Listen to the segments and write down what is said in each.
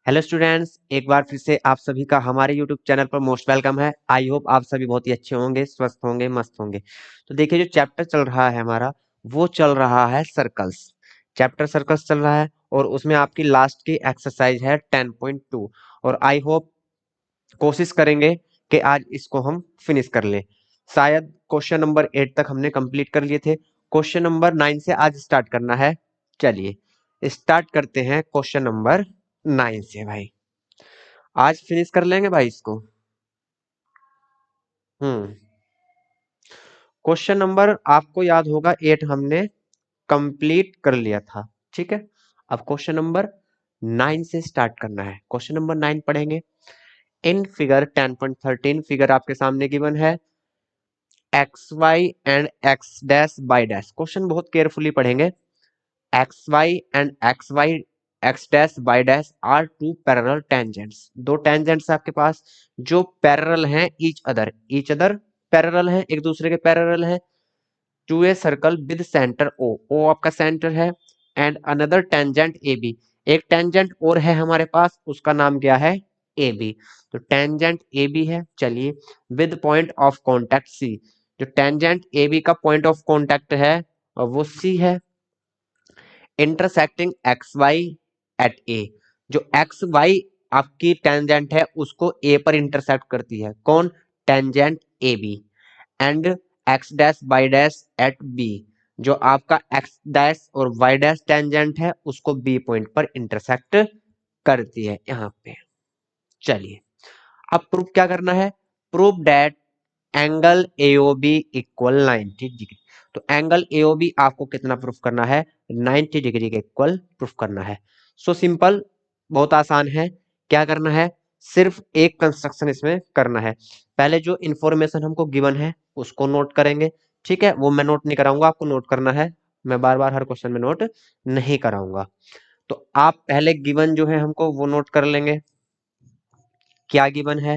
Hello students, एक बार फिर से आप सभी का हमारे यूट्यूब चैनल पर मोस्ट वेलकम है। आई होप आप सभी बहुत ही अच्छे होंगे, स्वस्थ होंगे, मस्त होंगे। तो देखिए, जो चैप्टर चल रहा है हमारा, वो चल रहा है सर्कल्स। चैप्टर सर्कल्स चल रहा है और उसमें आपकी लास्ट की एक्सरसाइज है 10.2। और आई होप कोशिश करेंगे कि आज इसको हम फिनिश कर लें। शायद क्वेश्चन नंबर 8 तक हमने कंप्लीट कर लिए थे। क्वेश्चन नंबर 9 से आज स्टार्ट करना है। चलिए स्टार्ट करते हैं क्वेश्चन नंबर 9 से भाई। आज फिनिश कर लेंगे भाई इसको। हम्म क्वेश्चन नंबर आपको याद होगा 8 हमने कंप्लीट कर लिया था। ठीक है, अब क्वेश्चन नंबर 9 से स्टार्ट करना है। क्वेश्चन नंबर 9 पढ़ेंगे। इन फिगर 10.13 फिगर आपके सामने गिवन है X Y and X dash Y dash. Question बहुत केयरफुली पढ़ेंगे। X Y and X dash Y dash are two parallel tangents. दो टेंजेंट्स आपके पास जो पैरेलल हैं ईच अदर पैरेलल हैं, एक दूसरे के पैरेलल हैं to a circle with centre O. O आपका सेंटर है। And another tangent A B. एक टेंजेंट और है हमारे पास, उसका नाम क्या है? A B. तो टेंजेंट ए बी है। चलिए, with point of contact C. जो टेंजेंट ए बी का पॉइंट ऑफ कॉन्टेक्ट है और वो सी है। Intersecting X Y at A. जो एक्स वाई आपकी टेंजेंट है उसको ए पर इंटरसेक्ट करती है। कौन? Tangent A B. And X dash Y dash at B. जो आपका एक्स डैश और वाई डैश टेंजेंट है उसको बी पॉइंट पर इंटरसेक्ट करती है यहाँ पे। चलिए, अब प्रूफ क्या करना है? Proof that angle AOB equal 90 degree. तो एंगल एओबी आपको कितना प्रूफ करना है? 90 डिग्री के इक्वल प्रूफ करना है। सो सिंपल, बहुत आसान है। क्या करना है? सिर्फ एक कंस्ट्रक्शन इसमें करना है। पहले जो इंफॉर्मेशन हमको गिवन है उसको नोट करेंगे। ठीक है, वो मैं नोट नहीं कराऊंगा, आपको नोट करना है। मैं बार बार हर क्वेश्चन में नोट नहीं कराऊंगा। तो आप पहले गिवन जो है हमको वो नोट कर लेंगे। क्या गिवन है?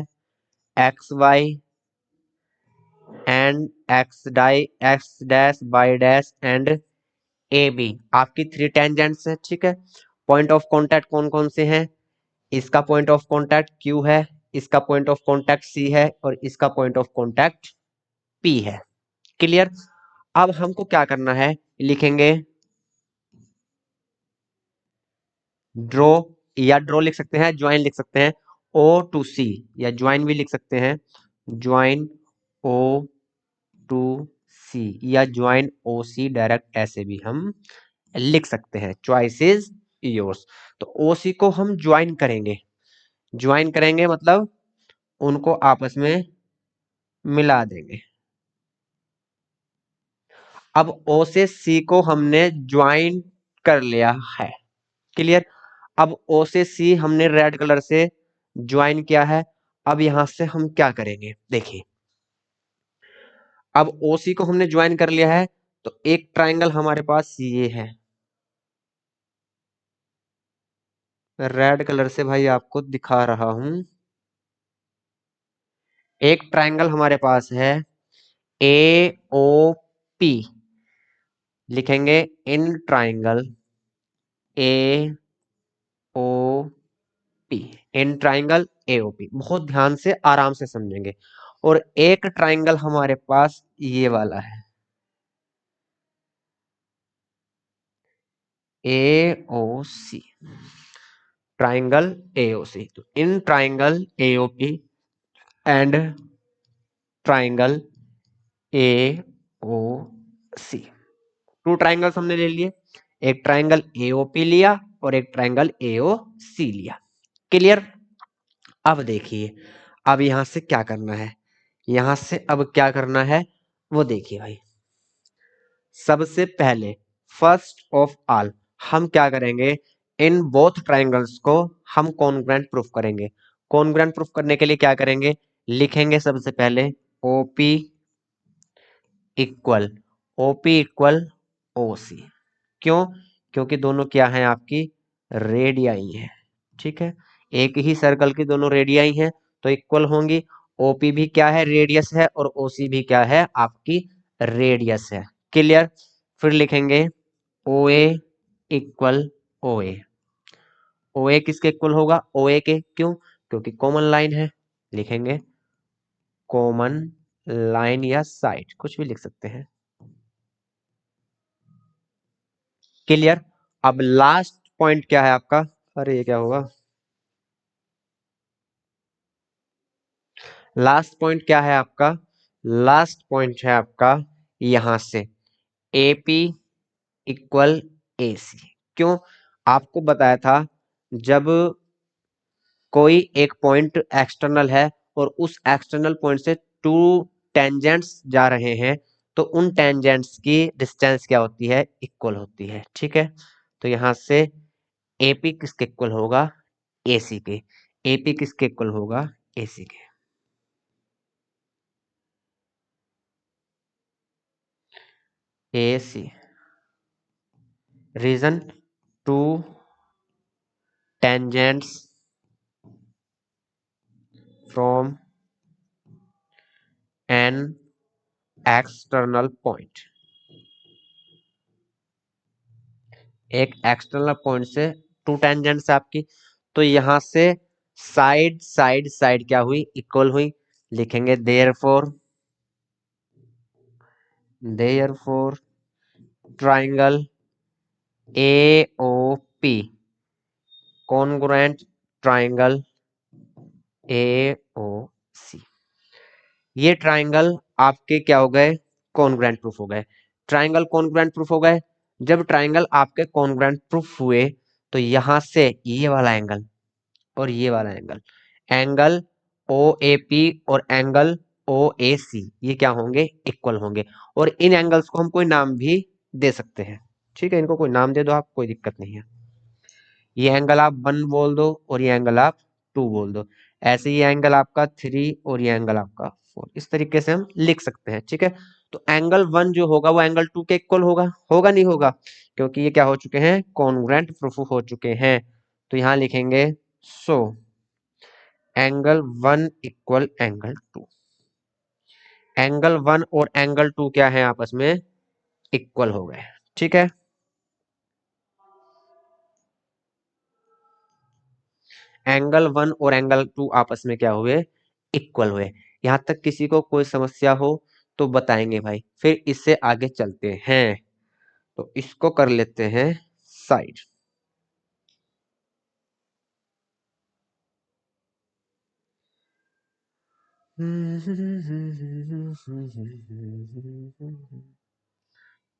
X Y and X dash Y dash and A B आपकी थ्री टेंजेंट्स है। ठीक है, पॉइंट ऑफ कांटेक्ट कौन कौन से हैं? इसका पॉइंट ऑफ कांटेक्ट क्यू है, इसका पॉइंट ऑफ कांटेक्ट सी है और इसका पॉइंट ऑफ कांटेक्ट पी है। क्लियर? अब हमको क्या करना है? लिखेंगे ड्रॉ, या ड्रॉ लिख सकते हैं, ज्वाइन लिख सकते हैं ओ टू सी, या ज्वाइन भी लिख सकते हैं ज्वाइन ओ टू सी, या ज्वाइन ओ सी डायरेक्ट ऐसे भी हम लिख सकते हैं। Choice is yours. तो ओ सी को हम ज्वाइन करेंगे। ज्वाइन करेंगे मतलब उनको आपस में मिला देंगे। अब ओ से सी को हमने ज्वाइन कर लिया है। क्लियर? अब ओ से सी हमने रेड कलर से ज्वाइन किया है। अब यहां से हम क्या करेंगे? देखिए, अब ओ सी को हमने ज्वाइन कर लिया है तो एक ट्राइंगल हमारे पास ये है। रेड कलर से भाई आपको दिखा रहा हूं। एक ट्राइंगल हमारे पास है ए ओ पी। लिखेंगे in triangle A O P. In triangle A O P. बहुत ध्यान से आराम से समझेंगे। और एक ट्राइंगल हमारे पास ये वाला है ए O C. Triangle A O C. तो in triangle A O P and triangle A O C. Two triangles हमने ले लिए। एक ट्राइंगल एओपी लिया और एक ट्राइंगल एओ सी लिया। क्लियर? अब देखिए, अब यहां से क्या करना है? यहां से अब क्या करना है वो देखिए भाई। सबसे पहले फर्स्ट ऑफ ऑल हम क्या करेंगे? इन बोथ ट्राइंगल्स को हम कॉन्ग्रुएंट प्रूफ करेंगे। कॉन्ग्रुएंट प्रूफ करने के लिए क्या करेंगे? लिखेंगे सबसे पहले OP equal OP equal O C. क्यों? क्योंकि दोनों क्या हैं? आपकी रेडियाई हैं। ठीक है, एक ही सर्कल की दोनों रेडियाई हैं तो इक्वल होंगी। ओपी भी क्या है? रेडियस है। और ओसी भी क्या है? आपकी रेडियस है। क्लियर? फिर लिखेंगे ओ ए इक्वल ओ ए। ओ ए किसके इक्वल होगा, ओ ए के, क्यों, क्योंकि कॉमन लाइन है, लिखेंगे कॉमन लाइन या साइड, कुछ भी लिख सकते हैं। क्लियर। अब लास्ट पॉइंट क्या है आपका, अरे ये क्या होगा, लास्ट पॉइंट क्या है आपका, लास्ट पॉइंट है आपका यहां से एपी इक्वल एसी। क्यों, आपको बताया था जब कोई एक पॉइंट एक्सटर्नल है और उस एक्सटर्नल पॉइंट से टू टेंजेंट्स जा रहे हैं, तो उन टेंजेंट्स की डिस्टेंस क्या होती है, इक्वल होती है। ठीक है, तो यहां से एपी किसके इक्वल होगा, एसी के। एपी किसके इक्वल होगा, एसी के। AC reason two tangents from an external point, एक एक्सटर्नल पॉइंट से टू टेंजेंट्स आपकी, तो यहां से साइड साइड साइड क्या हुई, इक्वल हुई, लिखेंगे therefore triangle AOP congruent triangle AOC. ये ट्राइंगल आपके क्या हो गए, कॉन्ग्रुएंट प्रूफ हो गए। ट्राइंगल कॉन्ग्रुएंट प्रूफ हो गए, जब ट्राइंगल आपके कॉन्ग्रुएंट प्रूफ हुए, तो यहां से ये वाला एंगल और ये वाला angle, angle O A P और एंगल ओ ए सी, ये क्या होंगे, इक्वल होंगे। और इन एंगल्स को हम कोई नाम भी दे सकते हैं। ठीक है, इनको कोई नाम दे दो आप, कोई दिक्कत नहीं है। ये एंगल आप 1 बोल दो और ये एंगल आप 2 बोल दो, ऐसे ये एंगल आपका 3 और ये एंगल आपका 4, इस तरीके से हम लिख सकते हैं। ठीक है, तो एंगल 1 जो होगा वो एंगल 2 के इक्वल होगा, होगा नहीं होगा, क्योंकि ये क्या हो चुके हैं, कॉन्ग्रुएंट प्रूफ हो चुके हैं। तो यहां लिखेंगे so angle 1 equal angle 2। Angle 1 और एंगल 2 क्या है, आपस में इक्वल हो गए। ठीक है, एंगल 1 और एंगल 2 आपस में क्या हुए, इक्वल हुए। यहां तक किसी को कोई समस्या हो तो बताएंगे भाई, फिर इससे आगे चलते हैं। तो इसको कर लेते हैं साइड।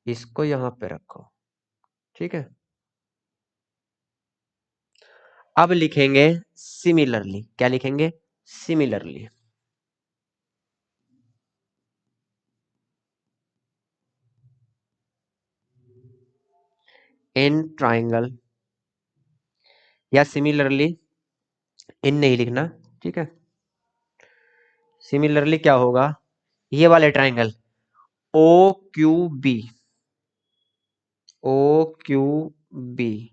इसको यहां पे रखो। ठीक है, अब लिखेंगे सिमिलरली, क्या लिखेंगे, सिमिलरली इन ट्राइंगल, या सिमिलरली इन नहीं लिखना। ठीक है, सिमिलरली क्या होगा, ये वाले triangle O Q B, O Q B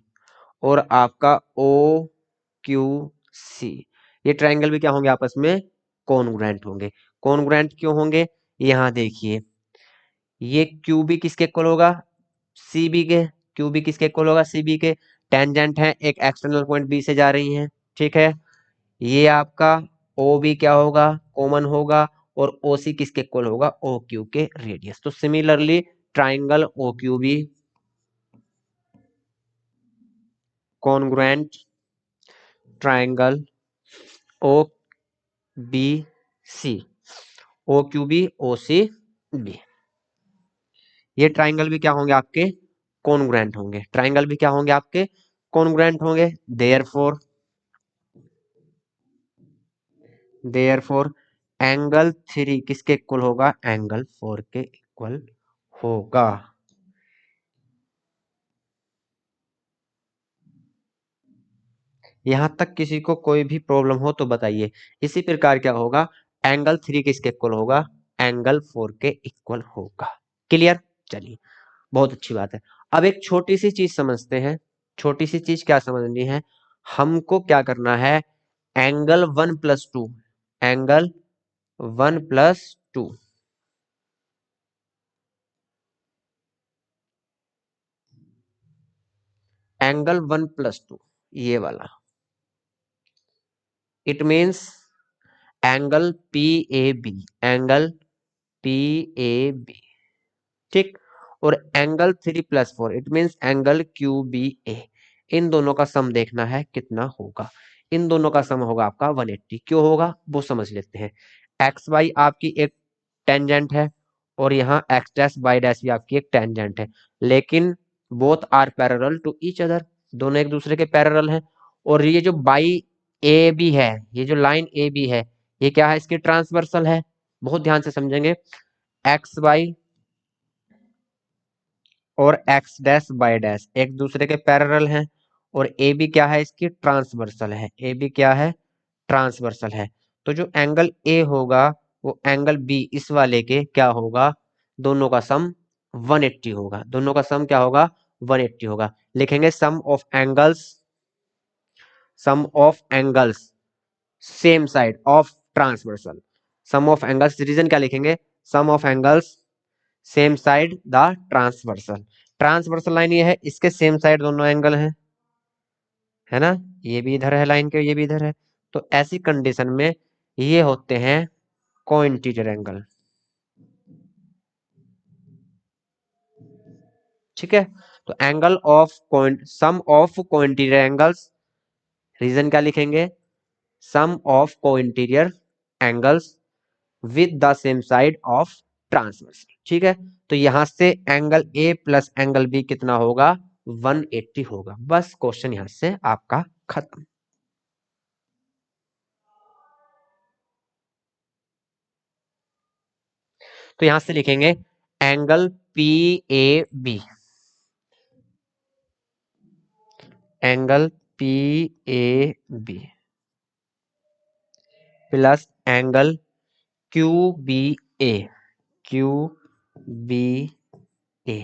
और आपका ओ क्यू सी, ये ट्राइंगल भी क्या होंगे, आपस में कॉन्ग्रुएंट होंगे। कॉन्ग्रुएंट क्यों होंगे, यहां देखिए, ये क्यू बी किसके इक्वल होगा, सी बी के। क्यू बी किसके इक्वल होगा, सी बी के। टेंजेंट है, एक एक्सटर्नल पॉइंट बी से जा रही है। ठीक है, ये आपका ओ बी क्या होगा, कॉमन होगा, और ओ सी किसके इक्वल होगा, ओ क्यू के रेडियस। तो similarly triangle O Q B congruent triangle O B C, O Q B O C B, ये ट्राइंगल भी क्या होंगे आपके, कॉन्ग्रुएंट होंगे। ट्राइंगल भी क्या होंगे आपके, कॉन्ग्रुएंट होंगे। देयरफॉर एंगल 3 किसके इक्वल होगा, एंगल 4 के इक्वल होगा। यहां तक किसी को कोई भी प्रॉब्लम हो तो बताइए। इसी प्रकार क्या होगा, एंगल 3 किसके इक्वल होगा, एंगल 4 के इक्वल होगा। क्लियर, चलिए बहुत अच्छी बात है। अब एक छोटी सी चीज समझते हैं। छोटी सी चीज क्या समझनी है, हमको क्या करना है, एंगल 1+2, एंगल 1+2, एंगल 1+2, ये वाला, it means angle P A B, angle P A B, ठीक। और angle 3+4 it means angle Q B A, इन दोनों का सम देखना है कितना होगा। इन दोनों का सम होगा आपका 180। क्यों होगा वो समझ लेते हैं। एक्स वाई आपकी एक टेंजेंट है और यहाँ एक्स डैश वाई डैश भी आपकी एक टेंजेंट है, लेकिन both are parallel to each other, दोनों एक दूसरे के पैरेलल हैं। और ये जो बाई ए बी है, ये जो लाइन ए बी है, ये क्या है, इसकी ट्रांसवर्सल है। बहुत ध्यान से समझेंगे, एक्स वाई और एक्स डैश बाय डैश एक दूसरे के पैरेलल हैं, और ए बी क्या है, इसकी ट्रांसवर्सल है। ए बी क्या है, ट्रांसवर्सल है। तो जो एंगल ए होगा वो एंगल बी इस वाले के क्या होगा, दोनों का सम 180 होगा। दोनों का सम क्या होगा, 180 होगा। लिखेंगे sum of angles same side of transversal. Sum of angles reason क्या लिखेंगे, sum of angles same side the transversal. Transversal line ये है, इसके सेम साइड दोनों एंगल हैं, है ना, ये भी इधर है लाइन के, ये भी इधर है। तो ऐसी कंडीशन में ये होते हैं कोइंटीजर एंगल, ठीक है। तो angle of point, sum of co-interior angles, reason क्या लिखेंगे, sum of co-interior angles with the same side of transversal, ठीक है। तो यहां से angle A plus angle B कितना होगा, 180 होगा। बस क्वेश्चन यहां से आपका खत्म। तो यहां से लिखेंगे angle P A B, angle P A B plus angle Q B A, Q B A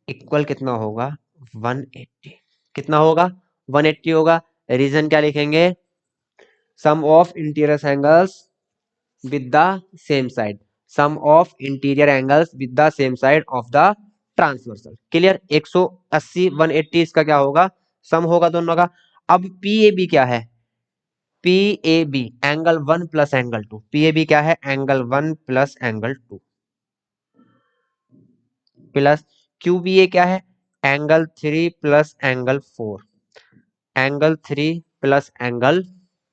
equal कितना होगा, 180। कितना होगा, 180 होगा। रीजन क्या लिखेंगे, sum of interior angles with the same side, sum of interior angles with the same side of the transversal. Clear, 180 180 इसका क्या होगा, सम होगा दोनों का। अब पी ए बी क्या है, P A B angle 1 plus angle 2, P A B क्या है, angle 1 plus angle 2 plus Q B A क्या है, angle 3 plus angle 4, angle 3 plus angle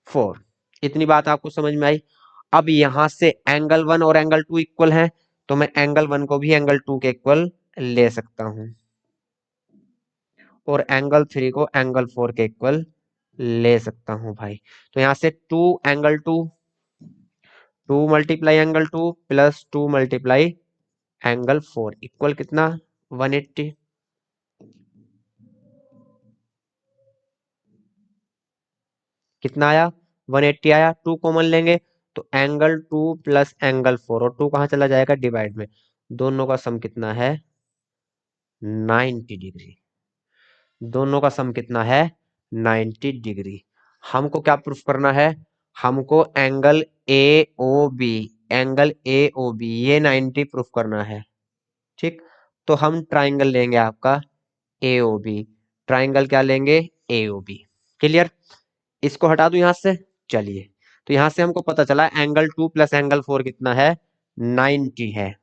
4। इतनी बात आपको समझ में आई। अब यहां से एंगल 1 और एंगल 2 इक्वल हैं, तो मैं एंगल 1 को भी एंगल 2 के इक्वल ले सकता हूं, और एंगल 3 को एंगल 4 के इक्वल ले सकता हूं भाई। तो यहां से 2 angle 2, 2 multiply angle 2 plus 2 multiply angle 4 equal कितना, 180। कितना आया, 180 आया। 2 कॉमन लेंगे तो एंगल 2 प्लस एंगल 4, और 2 कहाँ चला जाएगा, डिवाइड में। दोनों का सम कितना है, 90 डिग्री। दोनों का सम कितना है, 90 डिग्री। हमको क्या प्रूफ करना है, हमको angle A O B, angle A O B ये 90 प्रूफ करना है, ठीक। तो हम ट्राइंगल लेंगे आपका ए ओ बी, ट्राइंगल क्या लेंगे, ए ओ बी। क्लियर, इसको हटा दूं यहां से, चलिए। तो यहां से हमको पता चला एंगल 2 प्लस एंगल 4 कितना है, 90 है।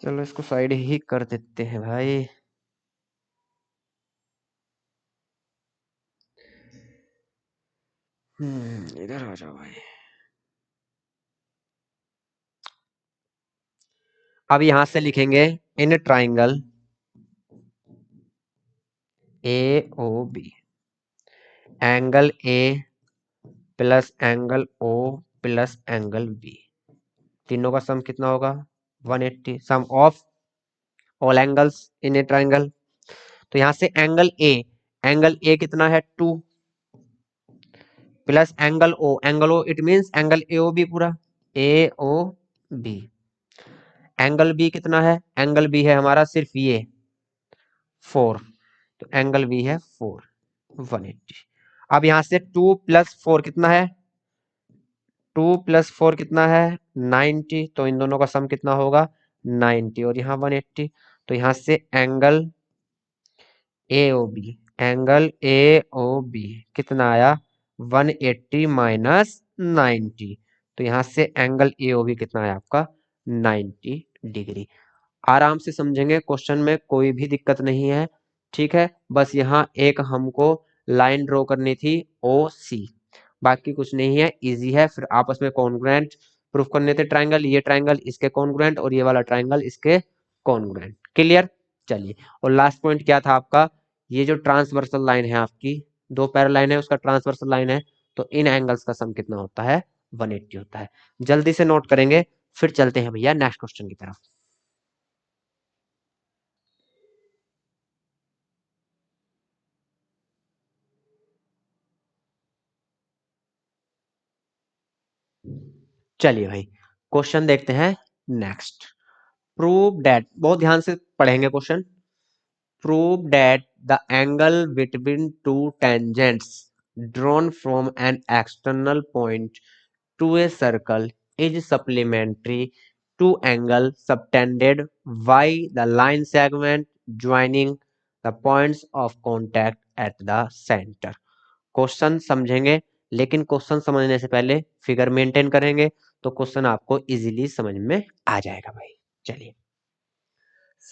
चलो इसको साइड ही कर देते हैं भाई। इधर आ जाओ भाई। अब यहां से लिखेंगे in triangle A O B, angle A plus angle O plus angle B, तीनों का सम कितना होगा, 180। Sum of all angles in a triangle. तो यहां से एंगल ए कितना है, 2 plus angle O it means angle A O B पूरा, A O B. Angle B कितना है, एंगल बी है हमारा सिर्फ ये 4, तो एंगल बी है 4, 180। अब यहां से 2 प्लस 4 कितना है, 2 प्लस 4 कितना है, 90। तो इन दोनों का सम कितना होगा, 90, और यहाँ 180। तो यहां से angle A O B, angle A O B कितना आया 180 माइनस 90। तो यहां से एंगल ए ओ बी कितना आया आपका 90 डिग्री। आराम से समझेंगे, क्वेश्चन में कोई भी दिक्कत नहीं है। ठीक है, बस यहाँ एक हमको लाइन ड्रॉ करनी थी ओ सी, बाकी कुछ नहीं है, इजी है। फिर आपस में कॉन्ग्रुएंट प्रूफ करने थे ट्राइंगल, ये ट्राइंगल इसके कॉन्ग्रुएंट और ये वाला ट्राइंगल इसके कॉन्ग्रुएंट। क्लियर। चलिए, और लास्ट पॉइंट क्या था आपका, ये जो ट्रांसवर्सल लाइन है आपकी, दो पैरेलल लाइन है उसका ट्रांसवर्सल लाइन है, तो इन एंगल्स का सम कितना होता है 180 होता है। जल्दी से नोट करेंगे, फिर चलते हैं भैया नेक्स्ट क्वेश्चन की तरफ। चलिए भाई, क्वेश्चन देखते हैं नेक्स्ट। प्रूव दैट, बहुत ध्यान से पढ़ेंगे question. Prove that the angle between two tangents drawn from an external point to a circle is supplementary to angle subtended by the line segment joining the points of contact at the centre. Question समझेंगे, लेकिन question समझने से पहले figure maintain करेंगे, तो question आपको easily समझ में आ जाएगा भाई। चलिए,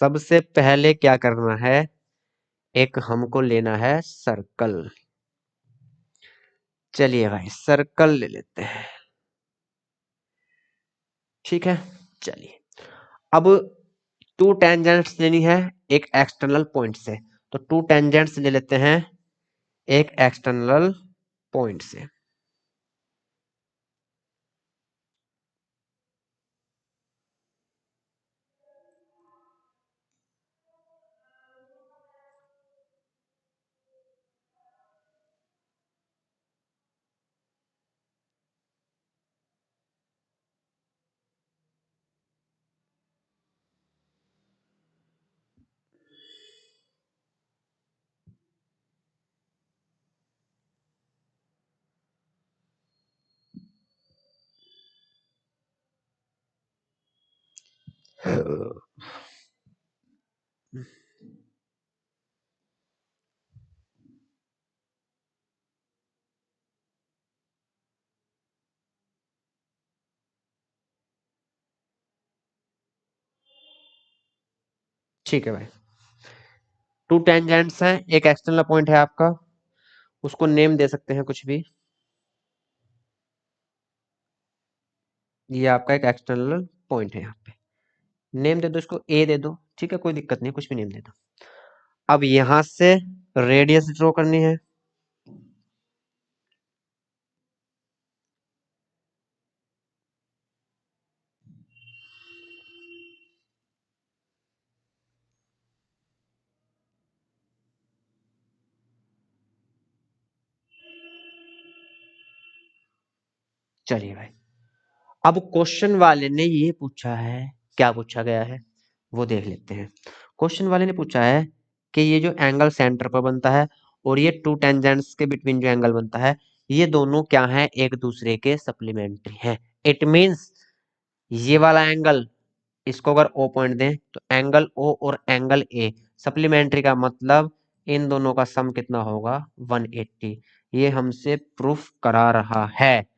सबसे पहले क्या करना है, एक हमको लेना है सर्कल। चलिए भाई, सर्कल ले लेते हैं। ठीक है, चलिए, अब टू टेंजेंट्स लेनी है एक एक्सटर्नल पॉइंट से, तो टू टेंजेंट्स ले लेते हैं एक एक्सटर्नल पॉइंट से। ठीक है भाई, टू टेंजेंट्स हैं, एक एक्सटर्नल पॉइंट है आपका, उसको नेम दे सकते हैं कुछ भी। ये आपका एक एक्सटर्नल पॉइंट है, यहाँ पे नेम दे दो, इसको ए दे दो, ठीक है, कोई दिक्कत नहीं, कुछ भी नेम दे दो। अब यहां से रेडियस ड्रॉ करनी है। चलिए भाई, अब क्वेश्चन वाले ने ये पूछा है, क्या पूछा गया है वो देख लेते हैं। क्वेश्चन वाले ने पूछा है कि ये जो एंगल सेंटर पर बनता है और ये टू टेंजेंट्स के बिटवीन जो एंगल बनता है, ये दोनों क्या हैं, एक दूसरे के सप्लीमेंट्री हैं। इट मींस ये वाला एंगल, इसको अगर ओ पॉइंट दें तो एंगल ओ और एंगल ए सप्लीमेंट्री, का मतलब इन दोनों का सम कितना होगा 180। ये हमसे प्रूफ करा रहा है,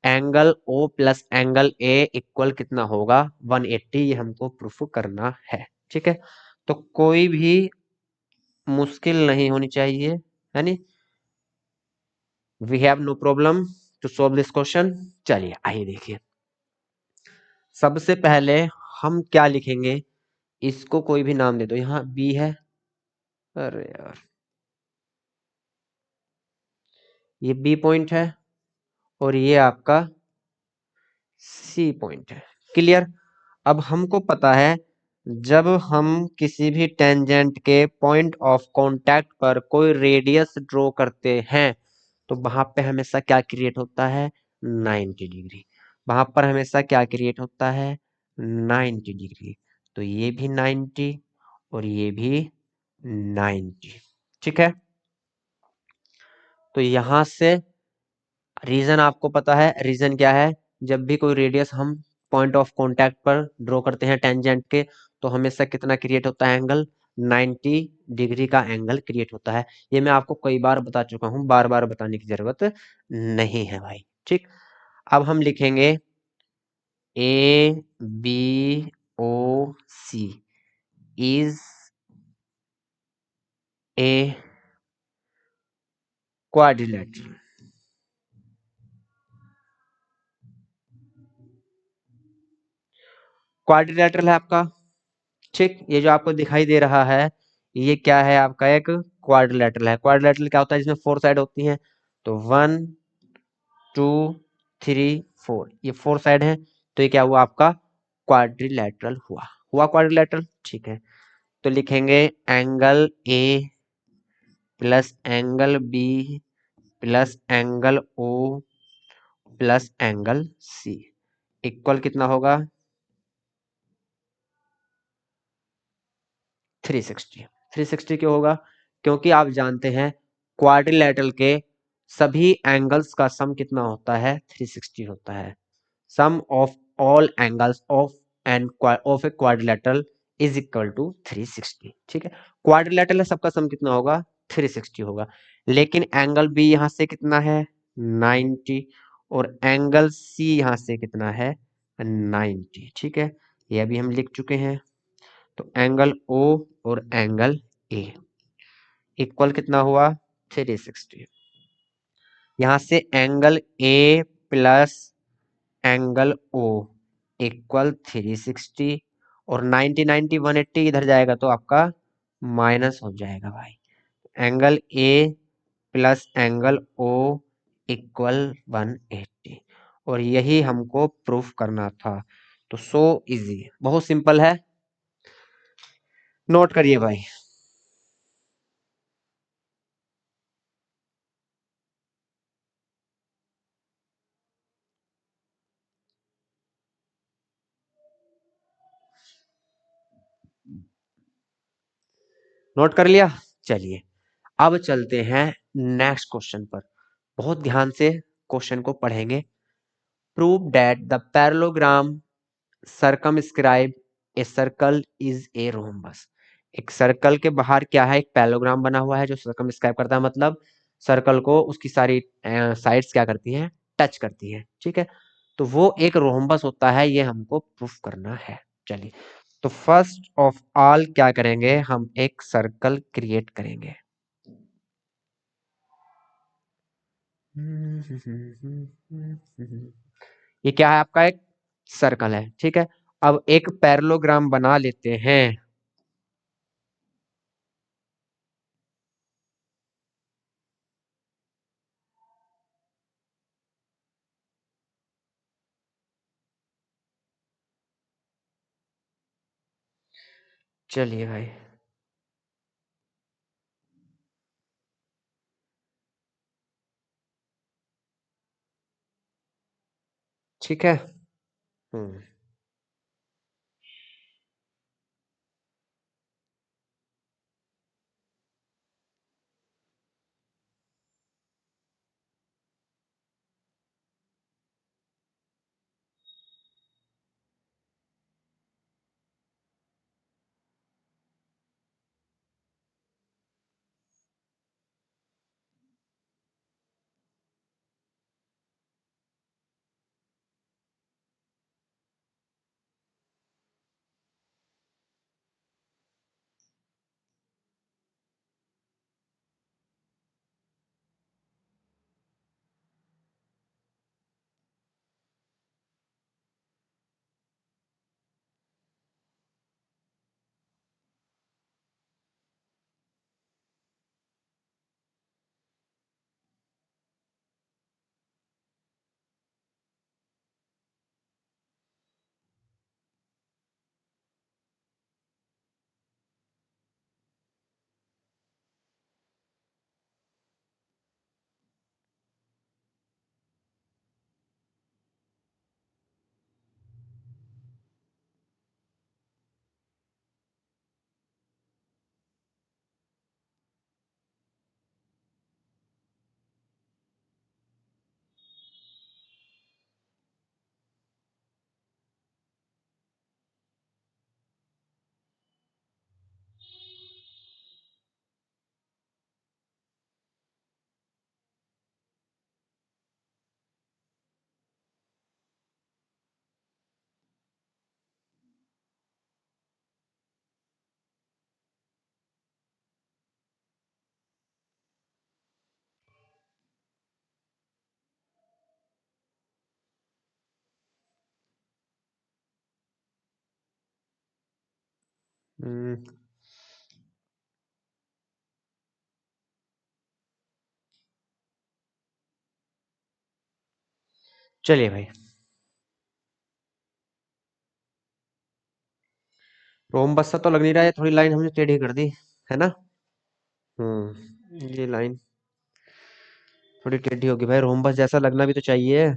angle O plus angle A equal कितना होगा 180, ये हमको प्रूफ करना है। ठीक है, तो कोई भी मुश्किल नहीं होनी चाहिए, है नी। We have no problem to solve this question. चलिए आइए देखिए, सबसे पहले हम क्या लिखेंगे, इसको कोई भी नाम दे दो, यहाँ बी है, अरे यार ये बी पॉइंट है और ये आपका सी पॉइंट है। क्लियर। अब हमको पता है, जब हम किसी भी टेंजेंट के पॉइंट ऑफ कांटेक्ट पर कोई रेडियस ड्रॉ करते हैं, तो वहां पे हमेशा क्या क्रिएट होता है 90 डिग्री। वहां पर हमेशा क्या क्रिएट होता है 90 डिग्री। तो ये भी 90 और ये भी 90। ठीक है, तो यहां से रीजन आपको पता है, रीजन क्या है, जब भी कोई रेडियस हम पॉइंट ऑफ कांटेक्ट पर ड्रॉ करते हैं टेंजेंट के, तो हमेशा कितना क्रिएट होता है एंगल 90 डिग्री का एंगल क्रिएट होता है। ये मैं आपको कई बार बता चुका हूं, बार बार बताने की जरूरत नहीं है भाई। ठीक, अब हम लिखेंगे A B O C is a quadrilateral. Quadrilateral है आपका। ठीक, ये जो आपको दिखाई दे रहा है ये क्या है, आपका एक क्वाड्रिलेटरल है। क्वाड्रिलेटरल क्या होता है, जिसमें 4 साइड होती हैं। तो 1 2 3 4, ये 4 साइड है। तो ये क्या हुआ आपका क्वाड्रिलेटरल हुआ क्वाड्रिलेटरल। ठीक है, तो लिखेंगे angle A plus angle B plus angle O plus angle C equal कितना होगा 360। 360 क्यों होगा, क्योंकि आप जानते हैं क्वाड्रिलेटरल के सभी एंगल्स का सम कितना होता है 360 होता है। Sum of all angles of end of a quadrilateral is equal to 360। ठीक है, क्वाड्रिलेटरल है, सबका सम कितना होगा 360 होगा। लेकिन एंगल बी यहां से कितना है 90 और एंगल सी यहां से कितना है 90। ठीक है, ये अभी हम लिख चुके हैं। तो एंगल ओ और एंगल ए इक्वल कितना हुआ 360। यहां से angle A plus angle O equal 360 और 90 90 180 इधर जाएगा तो आपका माइनस हो जाएगा भाई। Angle A plus angle O equal 180 और यही हमको प्रूफ करना था। तो सो इजी, बहुत सिंपल है, नोट करिए भाई। नोट कर लिया, चलिए अब चलते हैं नेक्स्ट क्वेश्चन पर। बहुत ध्यान से क्वेश्चन को पढ़ेंगे। Prove that the parallelogram circumscribe a circle is a rhombus. एक सर्कल के बाहर क्या है, एक पैरेललोग्राम बना हुआ है जो सर्कमस्क्राइब करता है, मतलब सर्कल को उसकी सारी साइड्स क्या करती हैं टच करती हैं। ठीक है, तो वो एक रोम्बस होता है, ये हमको प्रूफ करना है। चलिए, तो फर्स्ट ऑफ ऑल क्या करेंगे, हम एक सर्कल क्रिएट करेंगे। ये क्या है, आपका एक सर्कल है। ठीक है, अब एक पैरेललोग्राम बना लेते हैं। चलिए भाई, ठीक है। हम्म, चलिए भाई, रोमबस सा तो लग नहीं रहा है, थोड़ी लाइन हमने टेढ़ी कर दी है ना। ये लाइन थोड़ी टेढ़ी होगी भाई, रोमबस जैसा लगना भी तो चाहिए।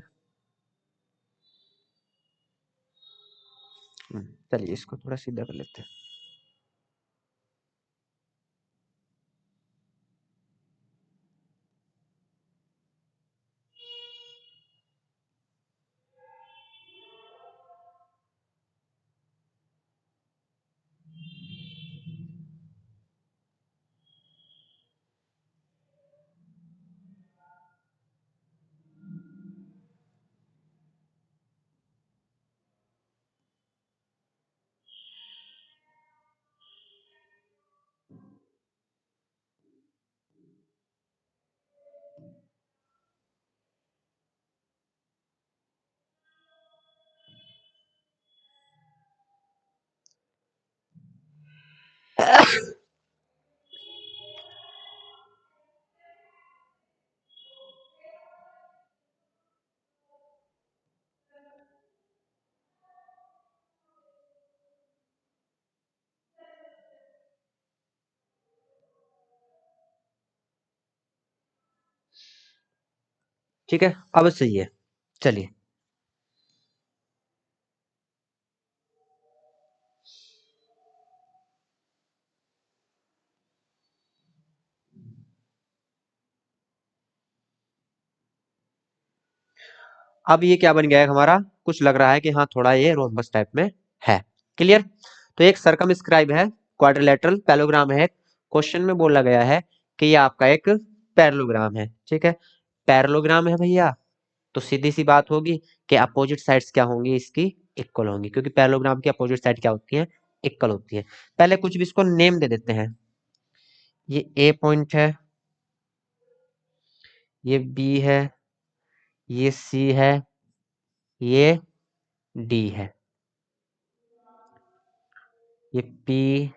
चलिए इसको थोड़ा सीधा कर लेते हैं। ठीक है, अब सही है। चलिए, अब ये क्या बन गया है हमारा, कुछ लग रहा है कि हाँ थोड़ा ये रोम्बस टाइप में है। क्लियर। तो एक सरकमस्क्राइब है, क्वाड्रिलेटरल पैरेललोग्राम है। क्वेश्चन में बोला गया है कि ये आपका एक पैरेललोग्राम है। ठीक है, पैरेललोग्राम है भैया, तो सीधी सी बात होगी कि अपोजिट साइड्स क्या होंगी, इसकी इक्वल होंगी, क्योंकि पैरेललोग्राम की अपोजिट साइड क्या होती है, इक्वल होती है। पहले कुछ भी इसको नेम दे देते हैं। ये ए पॉइंट है, ये बी है, ये सी है, ये डी है, ये पी,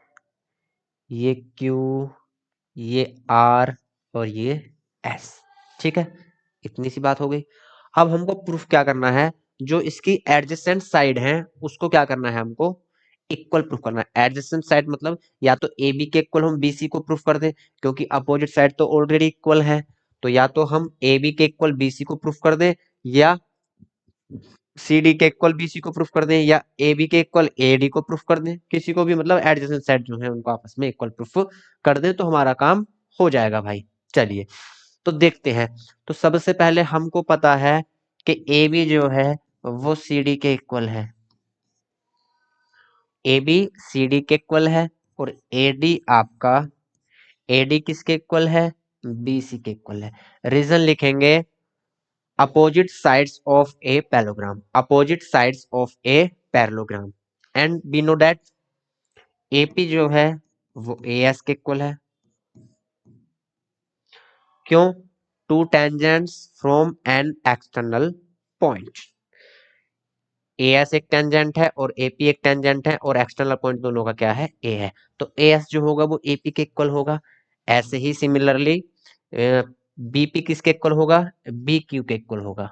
ये क्यू, ये आर और ये एस। ठीक है, इतनी सी बात हो गई। अब हमको प्रूफ क्या करना है, जो इसकी एडजेसेंट साइड है उसको क्या करना है, हमको इक्वल प्रूफ करना है। एडजेसेंट साइड मतलब या तो ए बी के इक्वल हम बी सी को प्रूफ कर दें, क्योंकि अपोजिट साइड तो ऑलरेडी इक्वल है। तो या तो हम ए बी के इक्वल बी सी को प्रूफ कर दें, या सी डी के इक्वल बी सी को प्रूफ कर दें, या ए बी के इक्वल ए डी को प्रूफ कर दें। किसी को भी मतलब एडजेसेंट साइड जो है उनको आपस में इक्वल प्रूफ कर दें तो हमारा काम हो जाएगा भाई। चलिए तो देखते हैं। तो सबसे पहले हमको पता है कि ए बी जो है वो सी डी के इक्वल है, ए बी सी डी के इक्वल है, और ए डी आपका, ए डी किसके इक्वल है, बी सी के इक्वल है। रीजन लिखेंगे, opposite sides of a parallelogram, opposite sides of a parallelogram, and we know that AP जो है वो AS के इक्वल है। क्यों, to tangents from an external point. AS एक टेंजेंट है और AP एक टेंजेंट है, और एक्सटर्नल पॉइंट दोनों का क्या है, A है। तो AS जो होगा वो AP के इक्वल होगा। ऐसे ही सिमिलरली BP किसके इक्वल होगा, BQ के इक्वल होगा।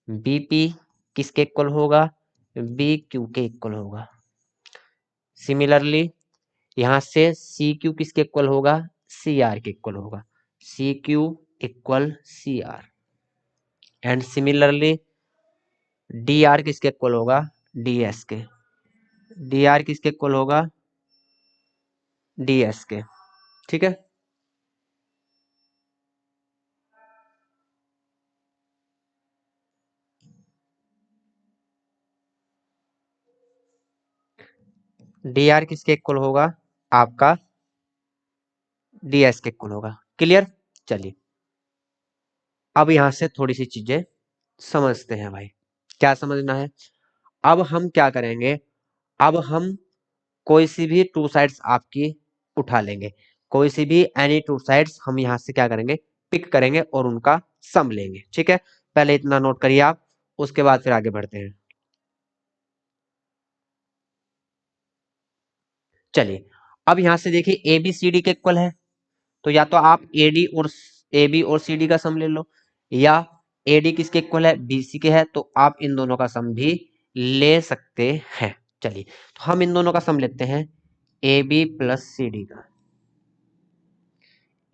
BP किसके इक्वल होगा, BQ के इक्वल होगा। सिमिलरली यहां से CQ किसके इक्वल होगा, CR के इक्वल होगा। CQ equal CR। And similarly DR किसके इक्वल होगा, DS के। DR किसके इक्वल होगा, DS के। ठीक है, DR किसके इक्वल होगा, आपका DS के इक्वल होगा। क्लियर। चलिए अब यहां से थोड़ी सी चीजें समझते हैं भाई। क्या समझना है, अब हम क्या करेंगे, अब हम कोई सी भी टू साइड्स आपकी उठा लेंगे, कोई सी भी एनी टू साइड्स हम यहां से क्या करेंगे, पिक करेंगे और उनका सम लेंगे। ठीक है, पहले इतना नोट करिए आप, उसके बाद फिर आगे बढ़ते हैं। चलिए अब यहां से देखिए ए बी सी डी के इक्वल है, तो या तो आप ए बी और सी डी का सम ले लो, या ए डी किसके इक्वल है, बी सी के है, तो आप इन दोनों का सम भी ले सकते हैं। चलिए तो हम इन दोनों का सम लेते हैं, A B plus C D का।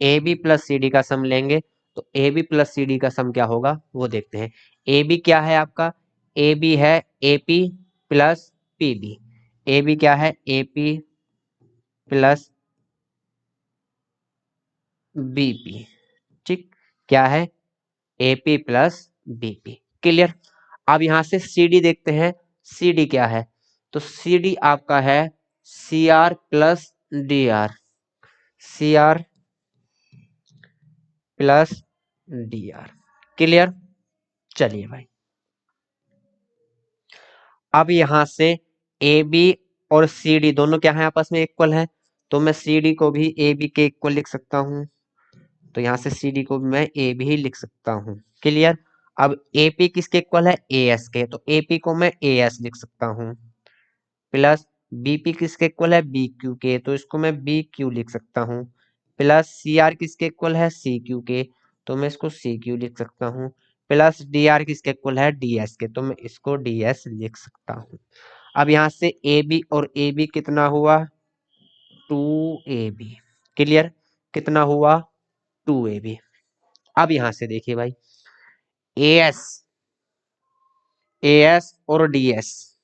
A B plus C D का सम लेंगे तो A B plus C D का सम क्या होगा वो देखते हैं। ए बी क्या है आपका, ए बी है A P plus P B. A B क्या है, A P plus B P. ठीक, क्या है, A P plus B P. Clear. अब यहां से सी डी देखते हैं, सी डी क्या है, तो सी डी आपका है C R plus D R, C R plus D R. Clear. चलिए भाई अब यहां से ए बी और सी डी दोनों क्या है, आपस में इक्वल है, तो मैं सी डी को भी ए बी के इक्वल लिख सकता हूं, तो यहां से सी डी को भी मैं ए बी लिख सकता हूं। क्लियर। अब ए पी किसके इक्वल है, ए एस के, तो ए पी को मैं ए एस लिख सकता हूं, प्लस बीपी किसके इक्वल है, बी क्यू के, तो इसको मैं बी क्यू लिख सकता हूँ, प्लस सी आर किसके इक्वल है, सी क्यू के, तो मैं इसको सी क्यू लिख सकता हूँ, प्लस डी आर किसके इक्वल है, डी एस के, तो मैं इसको डी एस लिख सकता हूँ। अब यहाँ से ए बी और ए बी कितना हुआ, टू ए बी। क्लियर। कितना हुआ, टू ए बी। अब यहां से देखिए भाई ए एस और D S,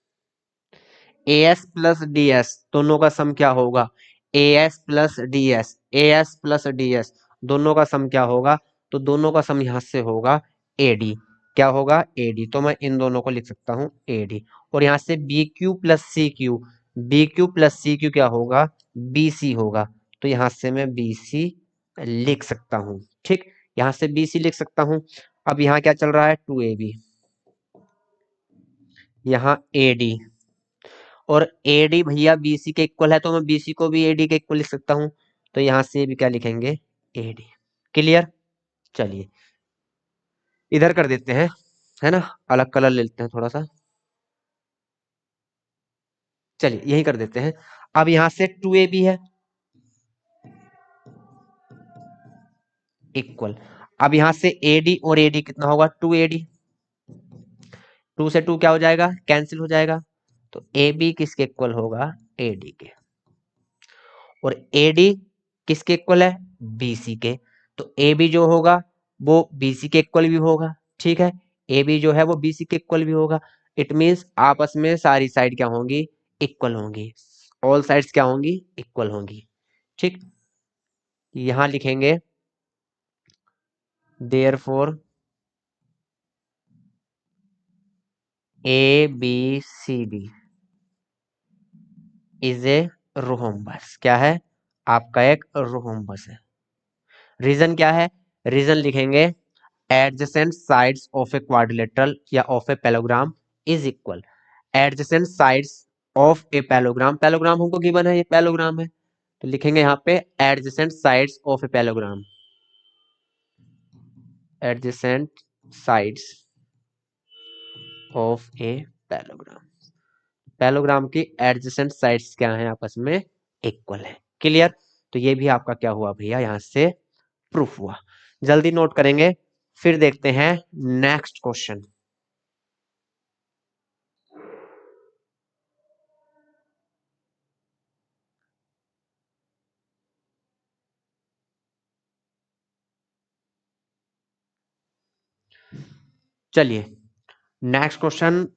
A S plus D S दोनों का सम क्या होगा, A S plus D S, A S plus D S दोनों का सम क्या होगा, तो दोनों का सम यहां से होगा ए डी। क्या होगा, ए डी, तो मैं इन दोनों को लिख सकता हूं ए डी। और यहां से B Q plus C Q, B Q plus C Q क्या होगा, बी सी होगा, तो यहां से मैं बी सी लिख सकता हूं। ठीक, यहां से बी सी लिख सकता हूं। अब यहाँ क्या चल रहा है, टू ए बी, यहाँ ए डी, और AD भैया BC के इक्वल है, तो मैं BC को भी AD के इक्वल लिख सकता हूं, तो यहां से भी क्या लिखेंगे, AD। क्लियर। चलिए इधर कर देते हैं, है ना, अलग कलर ले लेते हैं थोड़ा सा। चलिए यही कर देते हैं। अब यहां से 2AB है इक्वल, अब यहां से AD और AD कितना होगा, 2AD, 2 से 2 क्या हो जाएगा, कैंसिल हो जाएगा, तो AB किसके इक्वल होगा, AD के, और AD किसके इक्वल है, BC के, तो AB जो होगा वो BC के इक्वल भी होगा। ठीक है, AB जो है वो BC के इक्वल भी होगा। इट मींस आपस में सारी साइड क्या होंगी, इक्वल होंगी, ऑल साइड्स क्या होंगी, इक्वल होंगी। ठीक, यहां लिखेंगे therefore ABCD is a rhombus. क्या है, आपका एक रोम्बस है। रीजन क्या है, रीजन लिखेंगे adjacent sides of a quadrilateral या of a parallelogram is equal, adjacent sides of a parallelogram, parallelogram हमको गिवन है, ये parallelogram है, तो लिखेंगे यहाँ पे adjacent sides of a parallelogram, adjacent sides of a parallelogram, parallelogram की adjacent sides क्या है, आपस में इक्वल है। क्लियर। तो ये भी आपका क्या हुआ भैया, यहाँ से प्रूफ हुआ। जल्दी नोट करेंगे, फिर देखते हैं नेक्स्ट क्वेश्चन। चलिए नेक्स्ट क्वेश्चन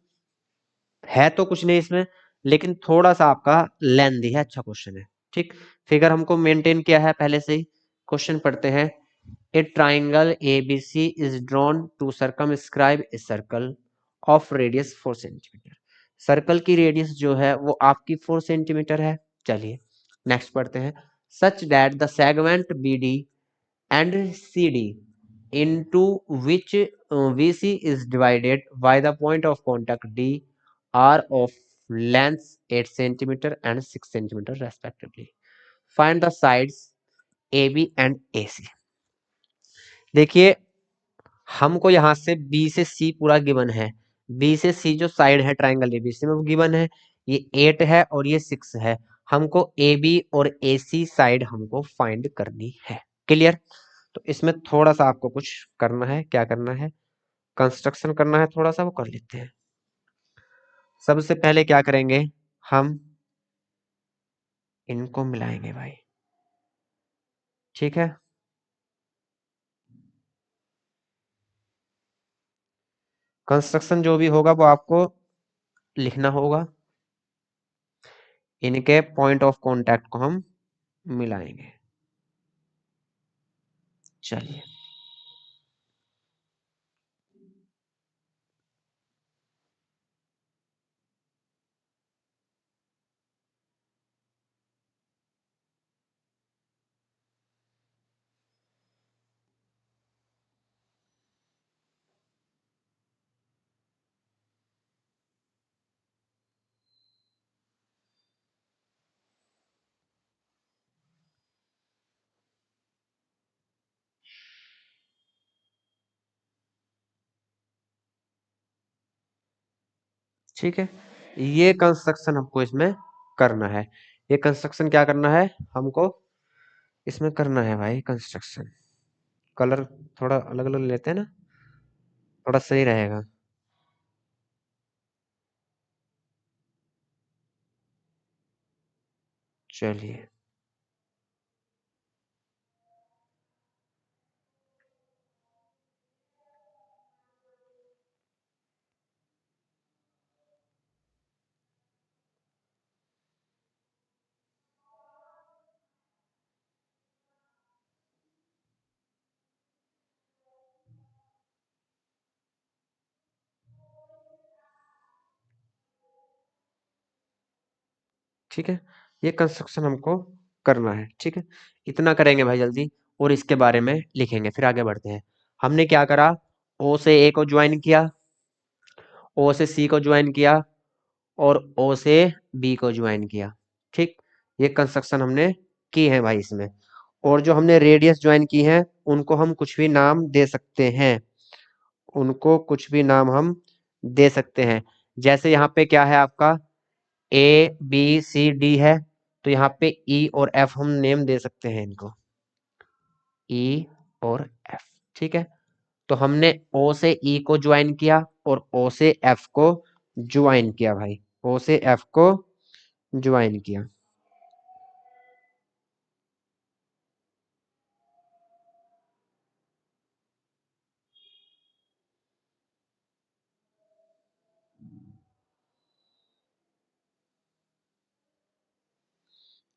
है तो कुछ नहीं इसमें, लेकिन थोड़ा सा आपका लेंदी है, अच्छा क्वेश्चन है। ठीक, फिगर हमको मेंटेन किया है पहले से ही। क्वेश्चन पढ़ते हैं, a triangle ABC is drawn to circumscribe a circle of radius 4 centimetre. Circle की रेडियस जो है वो आपकी 4 सेंटीमीटर है। चलिए नेक्स्ट पढ़ते हैं, such that the segment BD and CD into which VC is divided by the point of contact D are of length 8 centimeter and 6 centimeter respectively. Find the sides AB and AC। देखिए हमको यहाँ से B से C पूरा given है, B से C जो side है ट्राइंगल ABC में वो गिवन है, ये 8 है और ये 6 है। हमको ए बी और ए सी साइड हमको फाइंड करनी है। क्लियर? तो इसमें थोड़ा सा आपको कुछ करना है। क्या करना है? कंस्ट्रक्शन करना है थोड़ा सा, वो कर लेते हैं। सबसे पहले क्या करेंगे, हम इनको मिलाएंगे भाई। ठीक है, कंस्ट्रक्शन जो भी होगा वो आपको लिखना होगा। इनके पॉइंट ऑफ कांटेक्ट को हम मिलाएंगे। चलिए, ठीक है, ये कंस्ट्रक्शन हमको इसमें करना है। ये कंस्ट्रक्शन क्या करना है हमको इसमें करना है भाई? कंस्ट्रक्शन कलर थोड़ा अलग अलग लेते हैं ना, थोड़ा सही रहेगा। चलिए, ठीक है, ये कंस्ट्रक्शन हमको करना है। ठीक है, इतना करेंगे भाई जल्दी, और इसके बारे में लिखेंगे, फिर आगे बढ़ते हैं। हमने क्या करा, ओ से ए को ज्वाइन किया, ओ से सी को ज्वाइन किया, और ओ से बी को ज्वाइन किया। ठीक, ये कंस्ट्रक्शन हमने की है भाई इसमें। और जो हमने रेडियस ज्वाइन की है उनको हम कुछ भी नाम दे सकते हैं, उनको कुछ भी नाम हम दे सकते हैं। जैसे यहाँ पे क्या है आपका, ए बी सी डी है, तो यहाँ पे ई और एफ हम नेम दे सकते हैं इनको, ई और एफ। ठीक है, तो हमने ओ से ई को ज्वाइन किया और ओ से एफ को ज्वाइन किया भाई, ओ से एफ को ज्वाइन किया।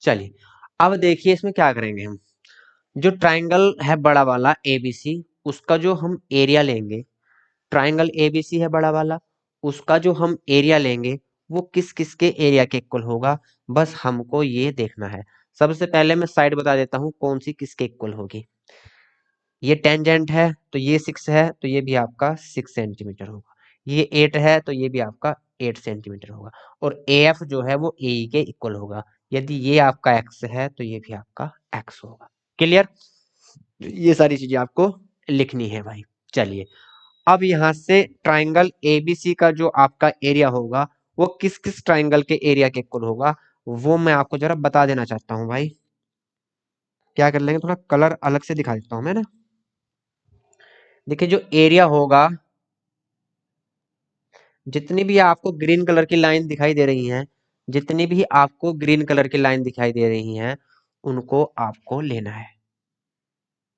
चलिए, अब देखिए इसमें क्या करेंगे हम। जो ट्राइंगल है बड़ा वाला एबीसी, उसका जो हम एरिया लेंगे, ट्राइंगल एबीसी है बड़ा वाला, उसका जो हम एरिया लेंगे वो किस किस के एरिया के इक्वल होगा, बस हमको ये देखना है। सबसे पहले मैं साइड बता देता हूँ कौन सी किसके इक्वल होगी। ये टेंजेंट है तो ये 6 है, तो ये भी आपका 6 सेंटीमीटर होगा। ये 8 है तो ये भी आपका 8 सेंटीमीटर होगा। और ए एफ जो है वो ए के इक्वल होगा। यदि ये आपका एक्स है तो ये भी आपका एक्स होगा। क्लियर? ये सारी चीजें आपको लिखनी है भाई। चलिए, अब यहाँ से ट्राइंगल एबीसी का जो आपका एरिया होगा वो किस किस ट्राइंगल के एरिया के इक्वल होगा, वो मैं आपको जरा बता देना चाहता हूँ भाई। क्या कर लेंगे, थोड़ा कलर अलग से दिखा देता हूँ मैं ना। देखिए, जो एरिया होगा, जितनी भी आपको ग्रीन कलर की लाइन दिखाई दे रही हैं, जितनी भी आपको ग्रीन कलर की लाइन दिखाई दे रही हैं, उनको आपको लेना है।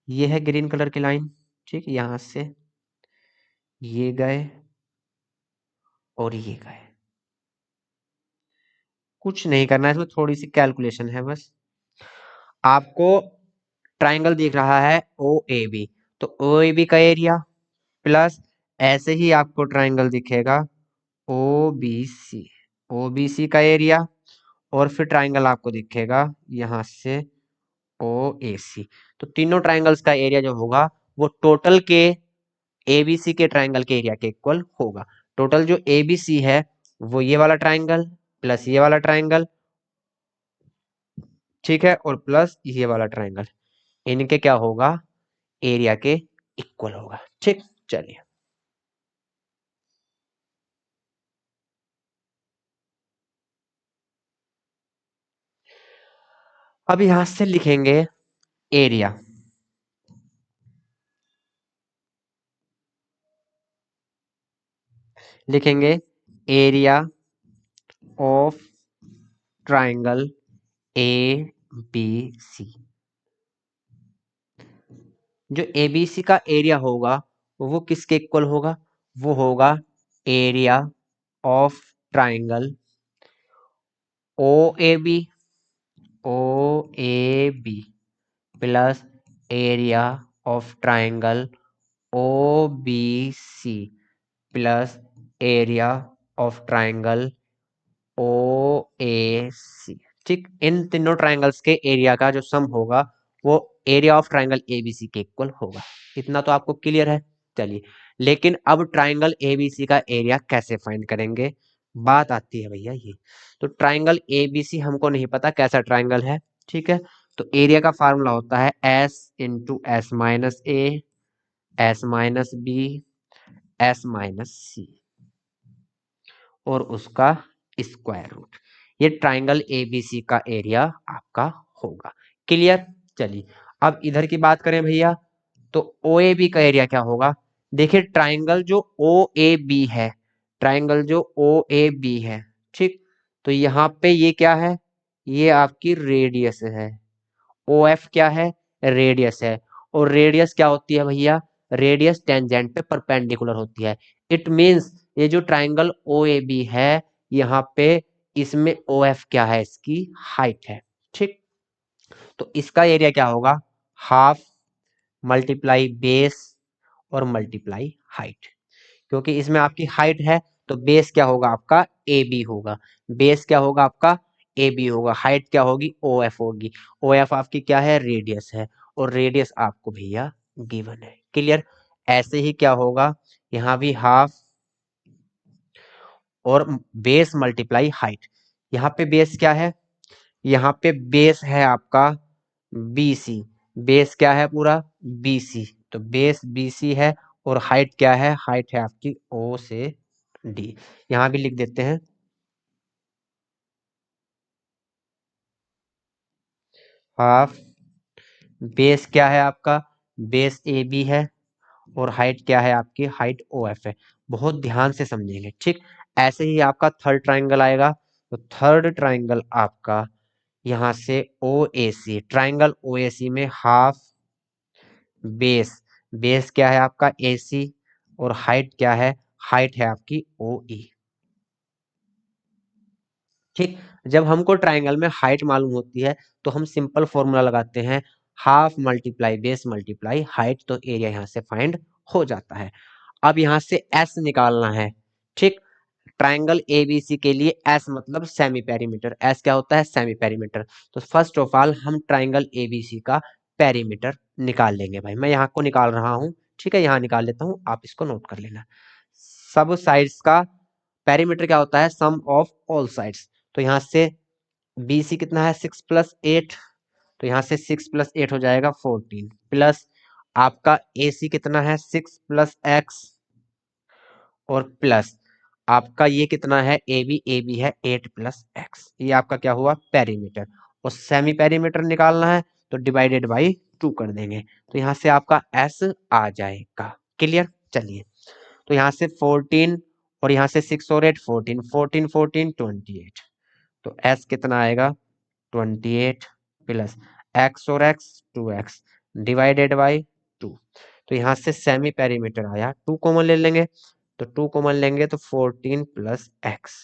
ये है ग्रीन कलर की लाइन। ठीक, यहां से ये गए और ये गए। कुछ नहीं करना है, इसमें थोड़ी सी कैलकुलेशन है बस। आपको ट्राइंगल दिख रहा है ओ ए बी, तो ओ ए बी का एरिया प्लस ऐसे ही आपको ट्राइंगल दिखेगा ओ बी सी, ओ बी सी का एरिया, और फिर ट्राइंगल आपको दिखेगा यहाँ से ओ ए सी। तो तीनों ट्राइंगल्स का एरिया जो होगा वो टोटल के एबीसी के ट्राइंगल के एरिया के इक्वल होगा। टोटल जो एबीसी है वो ये वाला ट्राइंगल प्लस ये वाला ट्राइंगल, ठीक है, और प्लस ये वाला ट्राइंगल, इनके क्या होगा, एरिया के इक्वल होगा। ठीक, चलिए, अब यहां से लिखेंगे एरिया, लिखेंगे area of triangle A B C. जो एबीसी का एरिया होगा वो किसके इक्वल होगा, वो होगा area of triangle O A B, O A B plus area of triangle O B C plus area of triangle O A C. ठीक, इन तीनों ट्राइंगल्स के एरिया का जो सम होगा वो एरिया ऑफ ट्राइंगल एबीसी के इक्वल होगा। इतना तो आपको क्लियर है। चलिए, लेकिन अब ट्राइंगल एबीसी का एरिया कैसे फाइंड करेंगे, बात आती है भैया ये। तो ट्राइंगल एबीसी हमको नहीं पता कैसा ट्राइंगल है, ठीक है। तो एरिया का फार्मूला होता है S into S minus A, S minus B, S minus C और उसका स्क्वायर रूट। ये ट्राइंगल एबीसी का एरिया आपका होगा। क्लियर। चलिए, अब इधर की बात करें भैया, तो ओ ए बी का एरिया क्या होगा। देखिए ट्राइंगल जो ओ ए बी है, ट्राइंगल जो ओ ए बी है, ठीक, तो यहाँ पे ये क्या है, ये आपकी रेडियस है। ओ एफ क्या है, रेडियस है। और रेडियस क्या होती है भैया, रेडियस टेंजेंट पे परपेंडिकुलर होती है। इट मींस ये जो ट्राइंगल ओ ए बी है, यहाँ पे इसमें ओ एफ क्या है, इसकी हाइट है। ठीक, तो इसका एरिया क्या होगा, हाफ मल्टीप्लाई बेस और मल्टीप्लाई हाइट। क्योंकि इसमें आपकी हाइट है तो बेस क्या होगा आपका ए बी होगा, बेस क्या होगा आपका ए बी होगा, हाइट क्या होगी ओ एफ होगी। ओ एफ आपकी क्या है, रेडियस है, और रेडियस आपको भैया गिवन है। क्लियर। ऐसे ही क्या होगा, यहाँ भी हाफ और बेस मल्टीप्लाई हाइट। यहाँ पे बेस क्या है, यहाँ पे बेस है आपका बी सी, बेस क्या है पूरा बी सी, तो बेस बी सी है। और हाइट क्या है, हाइट है आपकी ओ से डी। यहाँ भी लिख देते हैं हाफ, बेस क्या है आपका, बेस ए बी है, और हाइट क्या है आपकी, हाइट ओ एफ है। बहुत ध्यान से समझेंगे, ठीक। ऐसे ही आपका थर्ड ट्राइंगल आएगा, तो थर्ड ट्राइंगल आपका यहाँ से ओ A C, triangle O A सी में हाफ बेस, बेस क्या है आपका ए सी, और हाइट क्या है, हाइट है आपकी ओ ई। ठीक, जब हमको ट्राइंगल में हाइट मालूम होती है तो हम सिंपल फॉर्मूला लगाते हैं half multiply base multiply height, तो एरिया यहाँ से फाइंड हो जाता है। अब यहाँ से एस निकालना है। ठीक, ट्राइंगल एबीसी के लिए एस मतलब सेमी पेरीमीटर, एस क्या होता है, सेमी पेरीमीटर। तो फर्स्ट ऑफ ऑल हम ट्राइंगल एबीसी का पेरीमीटर निकाल लेंगे भाई, मैं यहाँ को निकाल रहा हूँ, ठीक है, यहाँ निकाल लेता हूँ, आप इसको नोट कर लेना। सब साइड्स का पेरीमीटर क्या होता है, सम ऑफ ऑल साइड्स। तो यहाँ से बी सी कितना है, 6 + 8, तो यहाँ से 6 + 8 हो जाएगा 14, प्लस आपका ए सी कितना है 6 + x, और प्लस आपका ये कितना है ए बी है 8 + x। ये आपका क्या हुआ पेरीमीटर। और सेमी पेरीमीटर निकालना है तो डिवाइडेड बाई 2 कर देंगे, तो यहाँ से आपका एस आ जाएगा। क्लियर। चलिए, तो यहाँ से 14 और यहाँ से 6 और 8 14, 14 14 28, तो एस कितना आएगा 28 प्लस एक्स और एक्स 2x डिवाइडेड बाई 2। तो यहाँ से सेमी पेरीमीटर आया, 2 कॉमन ले लेंगे, तो 2 कॉमन लेंगे तो 14 + x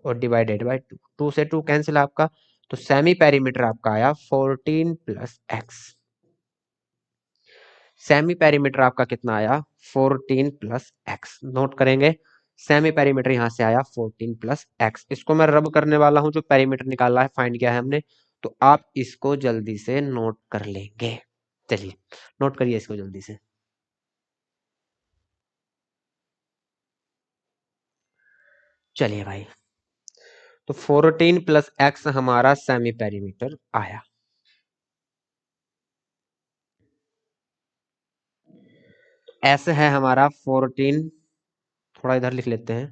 और डिवाइडेड बाई 2, 2 से 2 कैंसिल आपका, तो सेमी पेरीमीटर आपका आया 14 + x। सेमी पेरीमीटर आपका कितना आया 14 + x, नोट करेंगे। सेमी पेरीमीटर यहां से आया 14 + x। इसको मैं रब करने वाला हूं, जो पेरीमीटर निकाला है फाइंड किया है हमने, तो आप इसको जल्दी से नोट कर लेंगे। चलिए, नोट करिए इसको जल्दी से। चलिए भाई, तो 14 + x हमारा सेमी पेरीमीटर आया। ऐसे है हमारा 14, थोड़ा इधर लिख लेते हैं,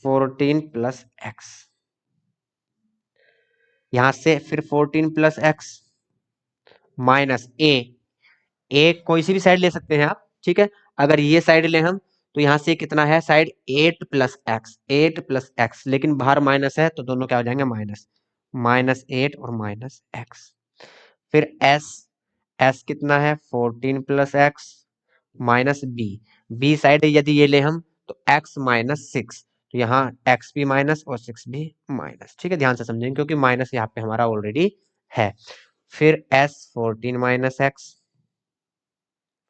14 + x यहां से फिर 14 प्लस एक्स माइनस ए कोई सी भी साइड ले सकते हैं आप, ठीक है। अगर ये साइड ले हम तो यहाँ से कितना है साइड 8 प्लस एक्स, लेकिन बाहर माइनस है तो दोनों क्या हो जाएंगे माइनस, -8 और -x। फिर एस कितना है 14 plus X minus B side यदि ये ले हम तो x-6, तो यहाँ x भी माइनस और 6 भी माइनस, ठीक है। ध्यान से समझेंगे क्योंकि माइनस यहाँ पे हमारा ऑलरेडी है। फिर s 14 - x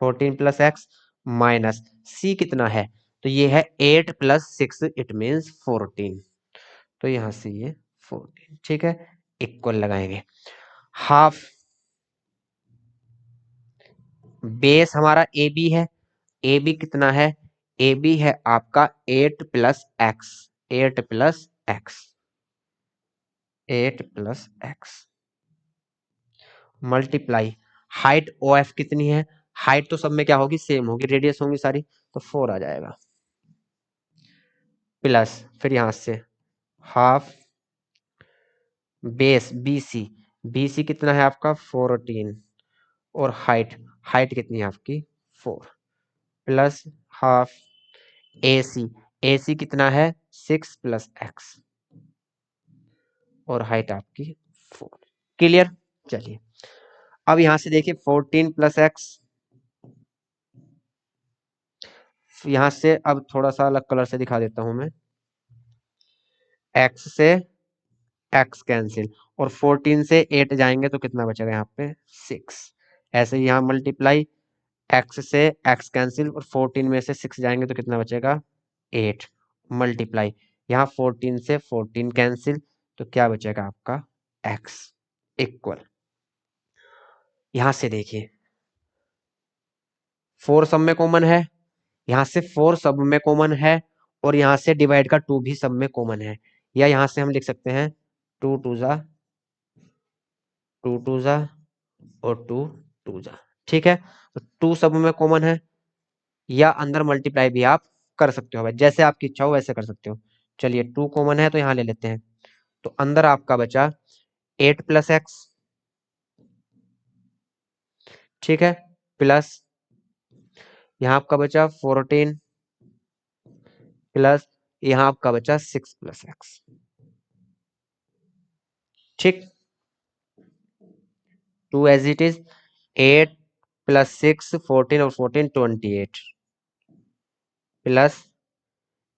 14 plus X minus सी कितना है, तो ये है 8 + 6 इट मीन्स 14, तो यहां से ये 14, ठीक है। इक्वल लगाएंगे, हाफ बेस हमारा ए बी है, ए बी कितना है, ए बी है आपका 8 + x 8 + x 8 + x multiply height O F कितनी है, हाइट तो सब में क्या होगी सेम होगी, रेडियस होंगी सारी, तो 4 आ जाएगा, प्लस फिर यहां से हाफ बेस बी सी कितना है आपका 14 और हाइट हाइट कितनी है आपकी 4 प्लस हाफ ए सी कितना है 6 + x और हाइट आपकी 4। क्लियर। चलिए अब यहां से देखिए 14 + x, यहां से अब थोड़ा सा अलग कलर से दिखा देता हूं मैं, x से x कैंसिल और 14 से 8 जाएंगे तो कितना बचेगा यहाँ पे 6, ऐसे ही यहाँ मल्टीप्लाई x से x कैंसिल और 14 में से 6 जाएंगे तो कितना बचेगा 8, मल्टीप्लाई यहाँ 14 से 14 कैंसिल तो क्या बचेगा आपका x इक्वल, यहां से देखिए 4 सब में कॉमन है, यहाँ से 4 सब में कॉमन है और यहाँ से डिवाइड का 2 भी सब में कॉमन है, या यहाँ से हम लिख सकते हैं 2 2 जा 2 2 जा और 2 2 जा, ठीक है। तो 2 सब में कॉमन है, या अंदर मल्टीप्लाई भी आप कर सकते हो, जैसे आपकी इच्छा हो वैसे कर सकते हो। चलिए 2 कॉमन है तो यहाँ ले लेते हैं, तो अंदर आपका बचा 8 + x, ठीक है, प्लस यहाँ आपका बचा 14 प्लस यहाँ आपका बचा 6 + x, ठीक। 2 एज इट इज 8 + 6 14 और 14 28 प्लस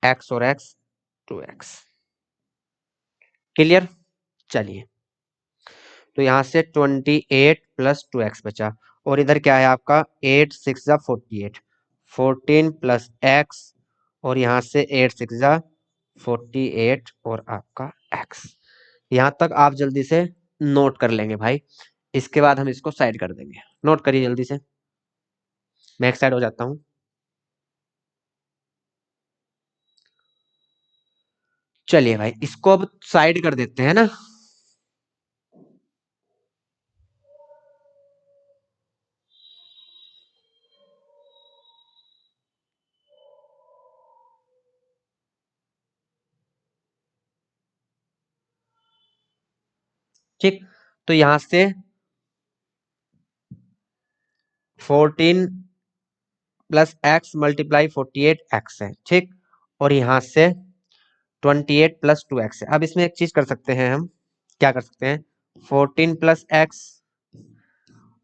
x और x 2x। क्लियर। चलिए तो यहाँ से 28 + 2x बचा और इधर क्या है आपका 8 6 जा 48 14 + x और यहाँ से 8 6 जा 48 और आपका x। यहाँ तक आप जल्दी से नोट कर लेंगे भाई, इसके बाद हम इसको साइड कर देंगे। नोट करिए जल्दी से, मैं एक साइड हो जाता हूँ। चलिए भाई इसको अब साइड कर देते हैं ना। ठीक, तो यहां से 14 + x मल्टीप्लाई 48x है, ठीक। और यहां से 28 + 2x है। अब इसमें एक चीज कर सकते हैं हम, क्या कर सकते हैं 14 + x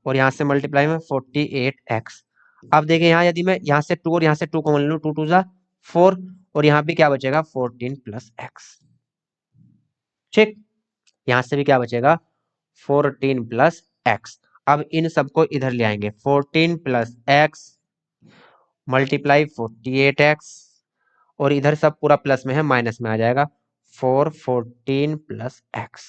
और यहां से मल्टीप्लाई में 48x। अब देखिए यहाँ यदि मैं यहाँ से 2 और यहाँ से 2 कॉमन लूं 2 2 जा 4 और यहाँ भी क्या बचेगा 14 + x, ठीक। यहां से भी क्या बचेगा 14 + x। अब इन सबको इधर ले आएंगे 14 + x मल्टीप्लाई 48x और इधर सब पूरा प्लस में है माइनस में आ जाएगा 14 + x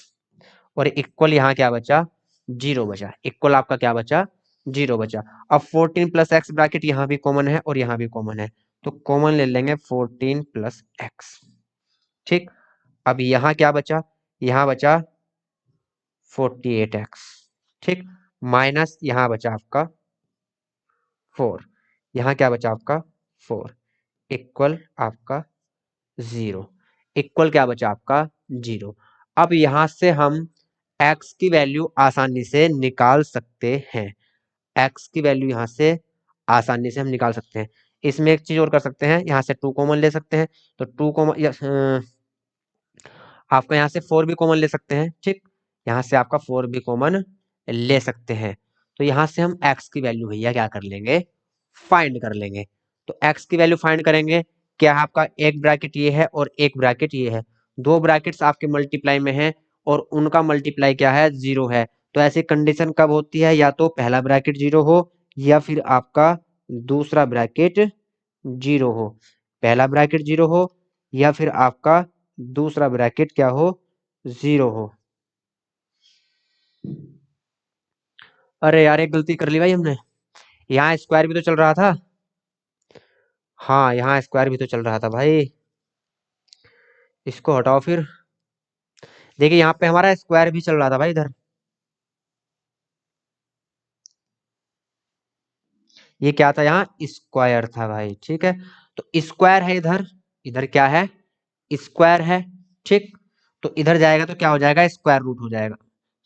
और इक्वल यहाँ क्या बचा 0 बचा, इक्वल आपका क्या बचा 0 बचा। अब 14 + x ब्रैकेट यहाँ भी कॉमन है और यहाँ भी कॉमन है, तो कॉमन ले लेंगे 14 + x, ठीक। अब यहाँ क्या बचा, यहाँ बचा 48x, ठीक, माइनस यहाँ बचा आपका 4, यहाँ क्या बचा आपका 4 इक्वल आपका 0, इक्वल क्या बचा आपका 0। अब यहां से हम एक्स की वैल्यू आसानी से निकाल सकते हैं। एक्स की वैल्यू यहाँ से आसानी से हम निकाल सकते हैं। इसमें एक चीज और कर सकते हैं, यहाँ से 2 कॉमन ले सकते हैं। तो 2 कॉमन, आपका यहाँ से 4 भी कॉमन ले सकते हैं। ठीक, यहाँ से आपका 4 भी कॉमन ले सकते हैं। तो यहाँ से हम x की वैल्यू भैया क्या कर लेंगे, फाइंड कर लेंगे। तो x की वैल्यू फाइंड करेंगे, क्या आपका एक ब्रैकेट ये है और एक ब्रैकेट ये है, दो ब्रैकेट्स आपके मल्टीप्लाई में है और उनका मल्टीप्लाई क्या है, 0 है। तो ऐसी कंडीशन कब होती है, या तो पहला ब्रैकेट 0 हो या फिर आपका दूसरा ब्रैकेट 0 हो। पहला ब्रैकेट 0 हो या फिर आपका दूसरा ब्रैकेट क्या हो, 0 हो। अरे यार एक गलती कर ली भाई हमने, यहाँ स्क्वायर भी तो चल रहा था। हाँ यहाँ स्क्वायर भी तो चल रहा था भाई, इसको हटाओ फिर। देखिए यहाँ पे हमारा स्क्वायर भी चल रहा था भाई इधर, ये क्या था, यहाँ स्क्वायर था भाई। ठीक है, तो स्क्वायर है इधर, इधर क्या है, स्क्वायर है। ठीक, तो इधर जाएगा तो क्या हो जाएगा, स्क्वायर रूट हो जाएगा।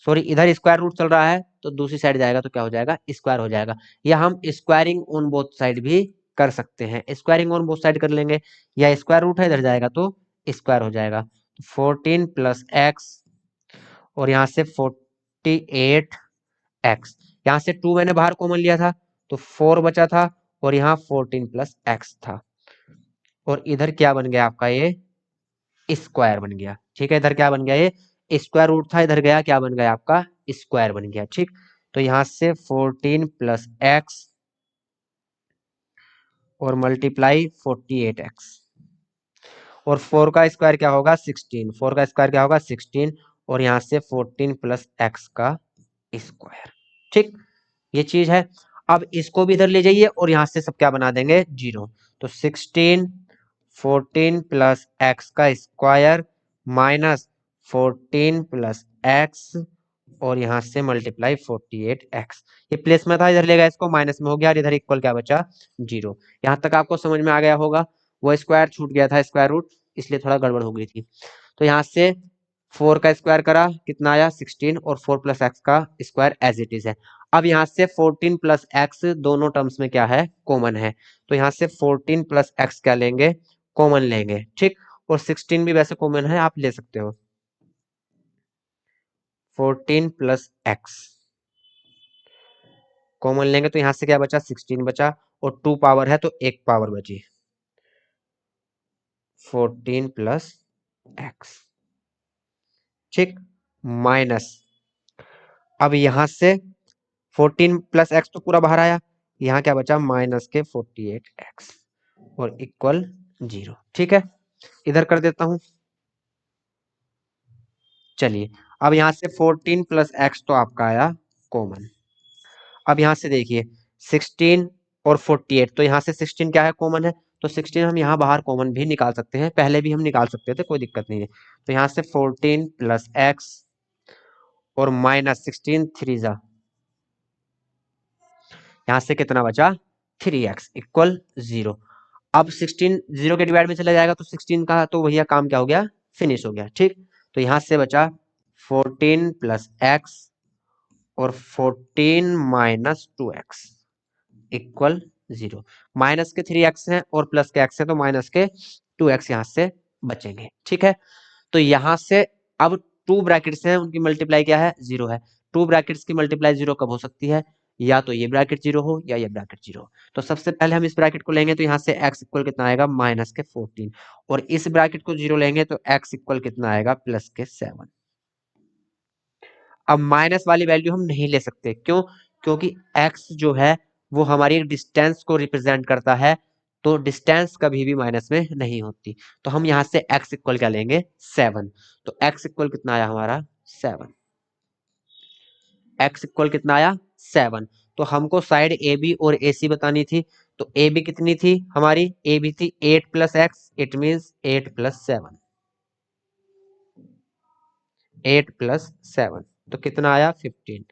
सॉरी, इधर स्क्वायर रूट चल रहा है तो दूसरी साइड जाएगा तो क्या हो जाएगा, स्क्वायर हो जाएगा। या हम स्क्वायरिंग ऑन बोथ साइड भी कर सकते हैं, स्क्वायरिंग ऑन बोथ साइड कर लेंगे। या स्क्वायर रूट है, इधर जाएगा तो स्क्वायर हो जाएगा। 14 प्लस एक्स और यहाँ से 48 एक्स, यहाँ से 2 मैंने बाहर कॉमन लिया था तो 4 बचा था और यहाँ 14 प्लस एक्स था। और इधर क्या बन गया आपका, ये स्क्वायर बन गया। ठीक है, इधर क्या बन गया, ये स्क्वायर रूट था, इधर गया क्या बन गया आपका, स्क्वायर बन गया। ठीक, तो यहाँ से 14 प्लस एक्स और मल्टीप्लाई 48 एक्स, और 4 का स्क्वायर क्या होगा, 16, 4 का स्क्वायर क्या होगा, 16, और यहाँ से 14 प्लस एक्स का स्क्वायर। ठीक, ये चीज है। अब इसको भी इधर ले जाइए और यहाँ से सब क्या बना देंगे, 0। तो 16 14 प्लस एक्स का स्क्वायर माइनस 14 प्लस एक्स और यहाँ से मल्टीप्लाई 48 एक्स। ये प्लस में था, इधर ले गया इसको माइनस में हो गया और इधर इक्वल क्या बचा, 0। यहाँ तक आपको समझ में आ गया होगा। वो स्क्वायर छूट गया था, स्क्वायर रूट, इसलिए थोड़ा गड़बड़ हो गई थी। तो यहाँ से 4 का स्क्वायर करा, कितना आया, 16, और 4 प्लस एक्स का स्क्वायर एज इट इज है। अब यहाँ से 14 प्लस एक्स दोनों टर्म्स में क्या है, कॉमन है। तो यहाँ से 14 प्लस एक्स क्या लेंगे, कॉमन लेंगे। ठीक, और 16 भी वैसे कॉमन है, आप ले सकते हो। 14 प्लस एक्स कॉमन लेंगे तो यहाँ से क्या बचा, 16 बचा, और 2 पावर है तो एक पावर बची, 14 प्लस एक्स। ठीक, माइनस, अब यहाँ से 14 प्लस एक्स तो पूरा बाहर आया, यहाँ क्या बचा, माइनस के 48 एक्स और इक्वल 0। ठीक है, इधर कर देता हूं। चलिए, अब यहाँ से 14 प्लस एक्स तो आपका आया कॉमन। अब यहाँ से देखिए 16 और 48, तो यहाँ से 16 क्या है, कॉमन है। तो 16 हम यहाँ बाहर कॉमन भी निकाल सकते हैं, पहले भी हम निकाल सकते थे, कोई दिक्कत नहीं है। तो यहाँ से 14 प्लस एक्स और माइनस 16 3 जा, यहाँ से कितना बचा, 3x इक्वल 0। अब 16 0 के डिवाइड में चला जाएगा तो 16 का तो भैया काम क्या हो गया, फिनिश हो गया। ठीक, तो यहाँ से बचा 14 प्लस एक्स और 14 माइनस 2x इक्वल 0। माइनस के 3x हैं और प्लस के x है तो माइनस के 2x यहाँ से बचेंगे। ठीक है, तो यहाँ से अब 2 ब्रैकेट्स हैं, उनकी मल्टीप्लाई क्या है, 0 है। 2 ब्रैकेट्स की मल्टीप्लाई 0 कब हो सकती है, या तो ये ब्रैकेट 0 हो या ये ब्रैकेट 0 हो। तो सबसे पहले हम इस ब्रैकेट को लेंगे तो यहाँ से x इक्वल कितना आएगा, माइनस के 14, और इस ब्रैकेट को 0 लेंगे तो x इक्वल कितना आएगा, प्लस के 7। अब माइनस वाली वैल्यू हम नहीं ले सकते, क्यों, क्योंकि x जो है वो हमारी डिस्टेंस को रिप्रेजेंट करता है, तो डिस्टेंस कभी भी माइनस में नहीं होती। तो हम यहाँ से x इक्वल क्या लेंगे, 7। तो x इक्वल कितना आया हमारा, 7। x इक्वल कितना आया, 7। तो हमको साइड ए बी और ए सी बतानी थी। तो ए बी कितनी थी हमारी, ए बी थी 8 plus x, it means 8 plus 7, 8 plus 7, तो कितना आया, 15।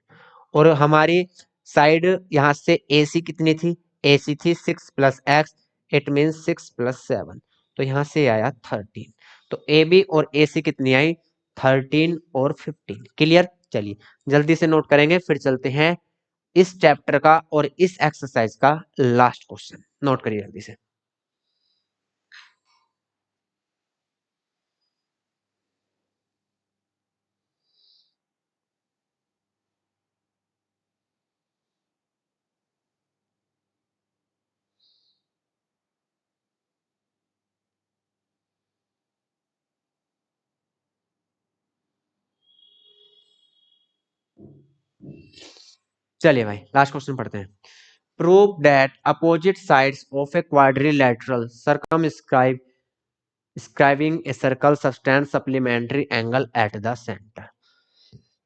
और हमारी साइड यहाँ से ए सी कितनी थी, ए सी थी 6 plus x, it means 6 plus 7, तो यहाँ से आया 13। तो ए बी और ए सी कितनी आई, 13 और 15। क्लियर। चलिए जल्दी से नोट करेंगे, फिर चलते हैं इस चैप्टर का और इस एक्सरसाइज का लास्ट क्वेश्चन। नोट करिए जल्दी से। चलिए भाई लास्ट क्वेश्चन पढ़ते हैं। Prove that opposite sides of a quadrilateral circumscribe scribing a circle sustained supplementary angle eight the centre.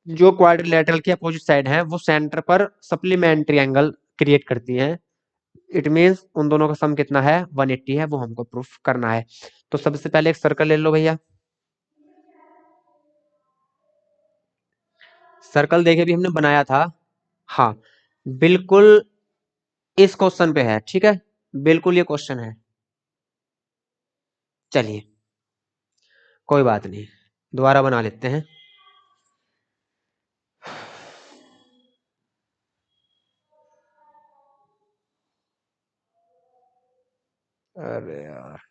जो क्वाड्रिलेटरल की अपोजिट साइड है वो सेंटर पर सप्लीमेंट्री एंगल क्रिएट करती है। इट मींस उन दोनों का सम कितना है, 180 है, वो हमको प्रूफ करना है। तो सबसे पहले एक सर्कल ले लो भैया। सर्कल देखे भी हमने बनाया था। हाँ बिल्कुल इस क्वेश्चन पे है, ठीक है, बिल्कुल ये क्वेश्चन है। चलिए कोई बात नहीं, दोबारा बना लेते हैं। अरे यार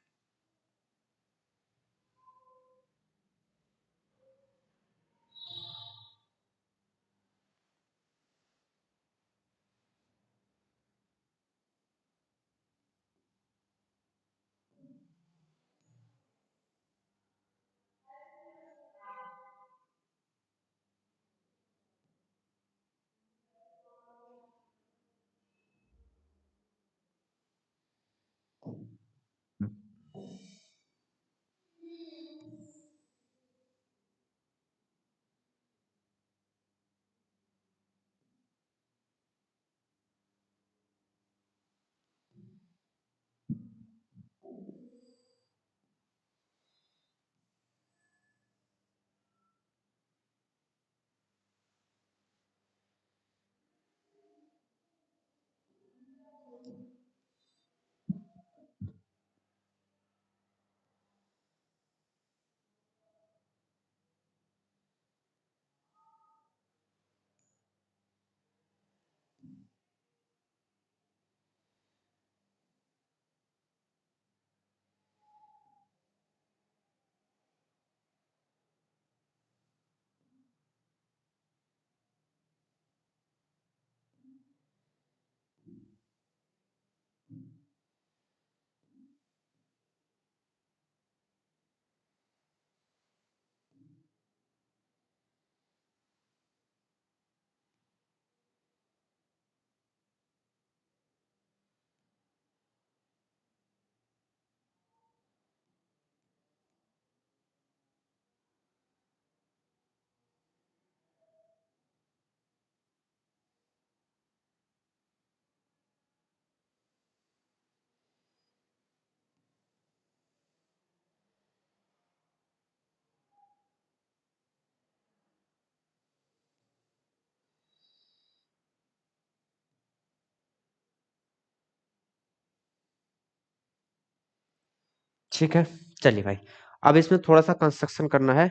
ठीक है। चलिए भाई अब इसमें थोड़ा सा कंस्ट्रक्शन करना है,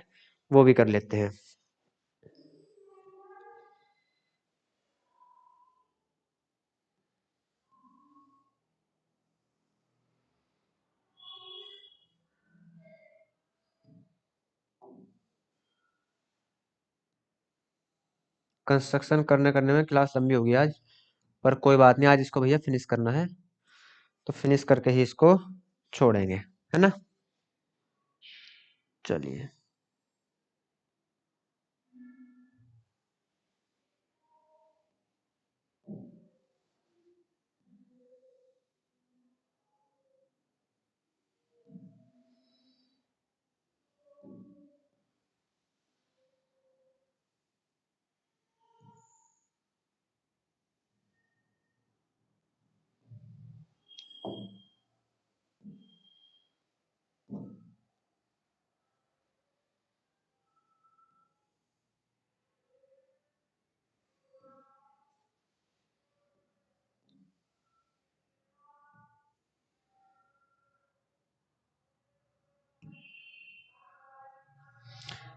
वो भी कर लेते हैं। कंस्ट्रक्शन करने करने में क्लास लंबी होगी आज, पर कोई बात नहीं, आज इसको भैया फिनिश करना है, तो फिनिश करके ही इसको छोड़ेंगे, है ना। चलिए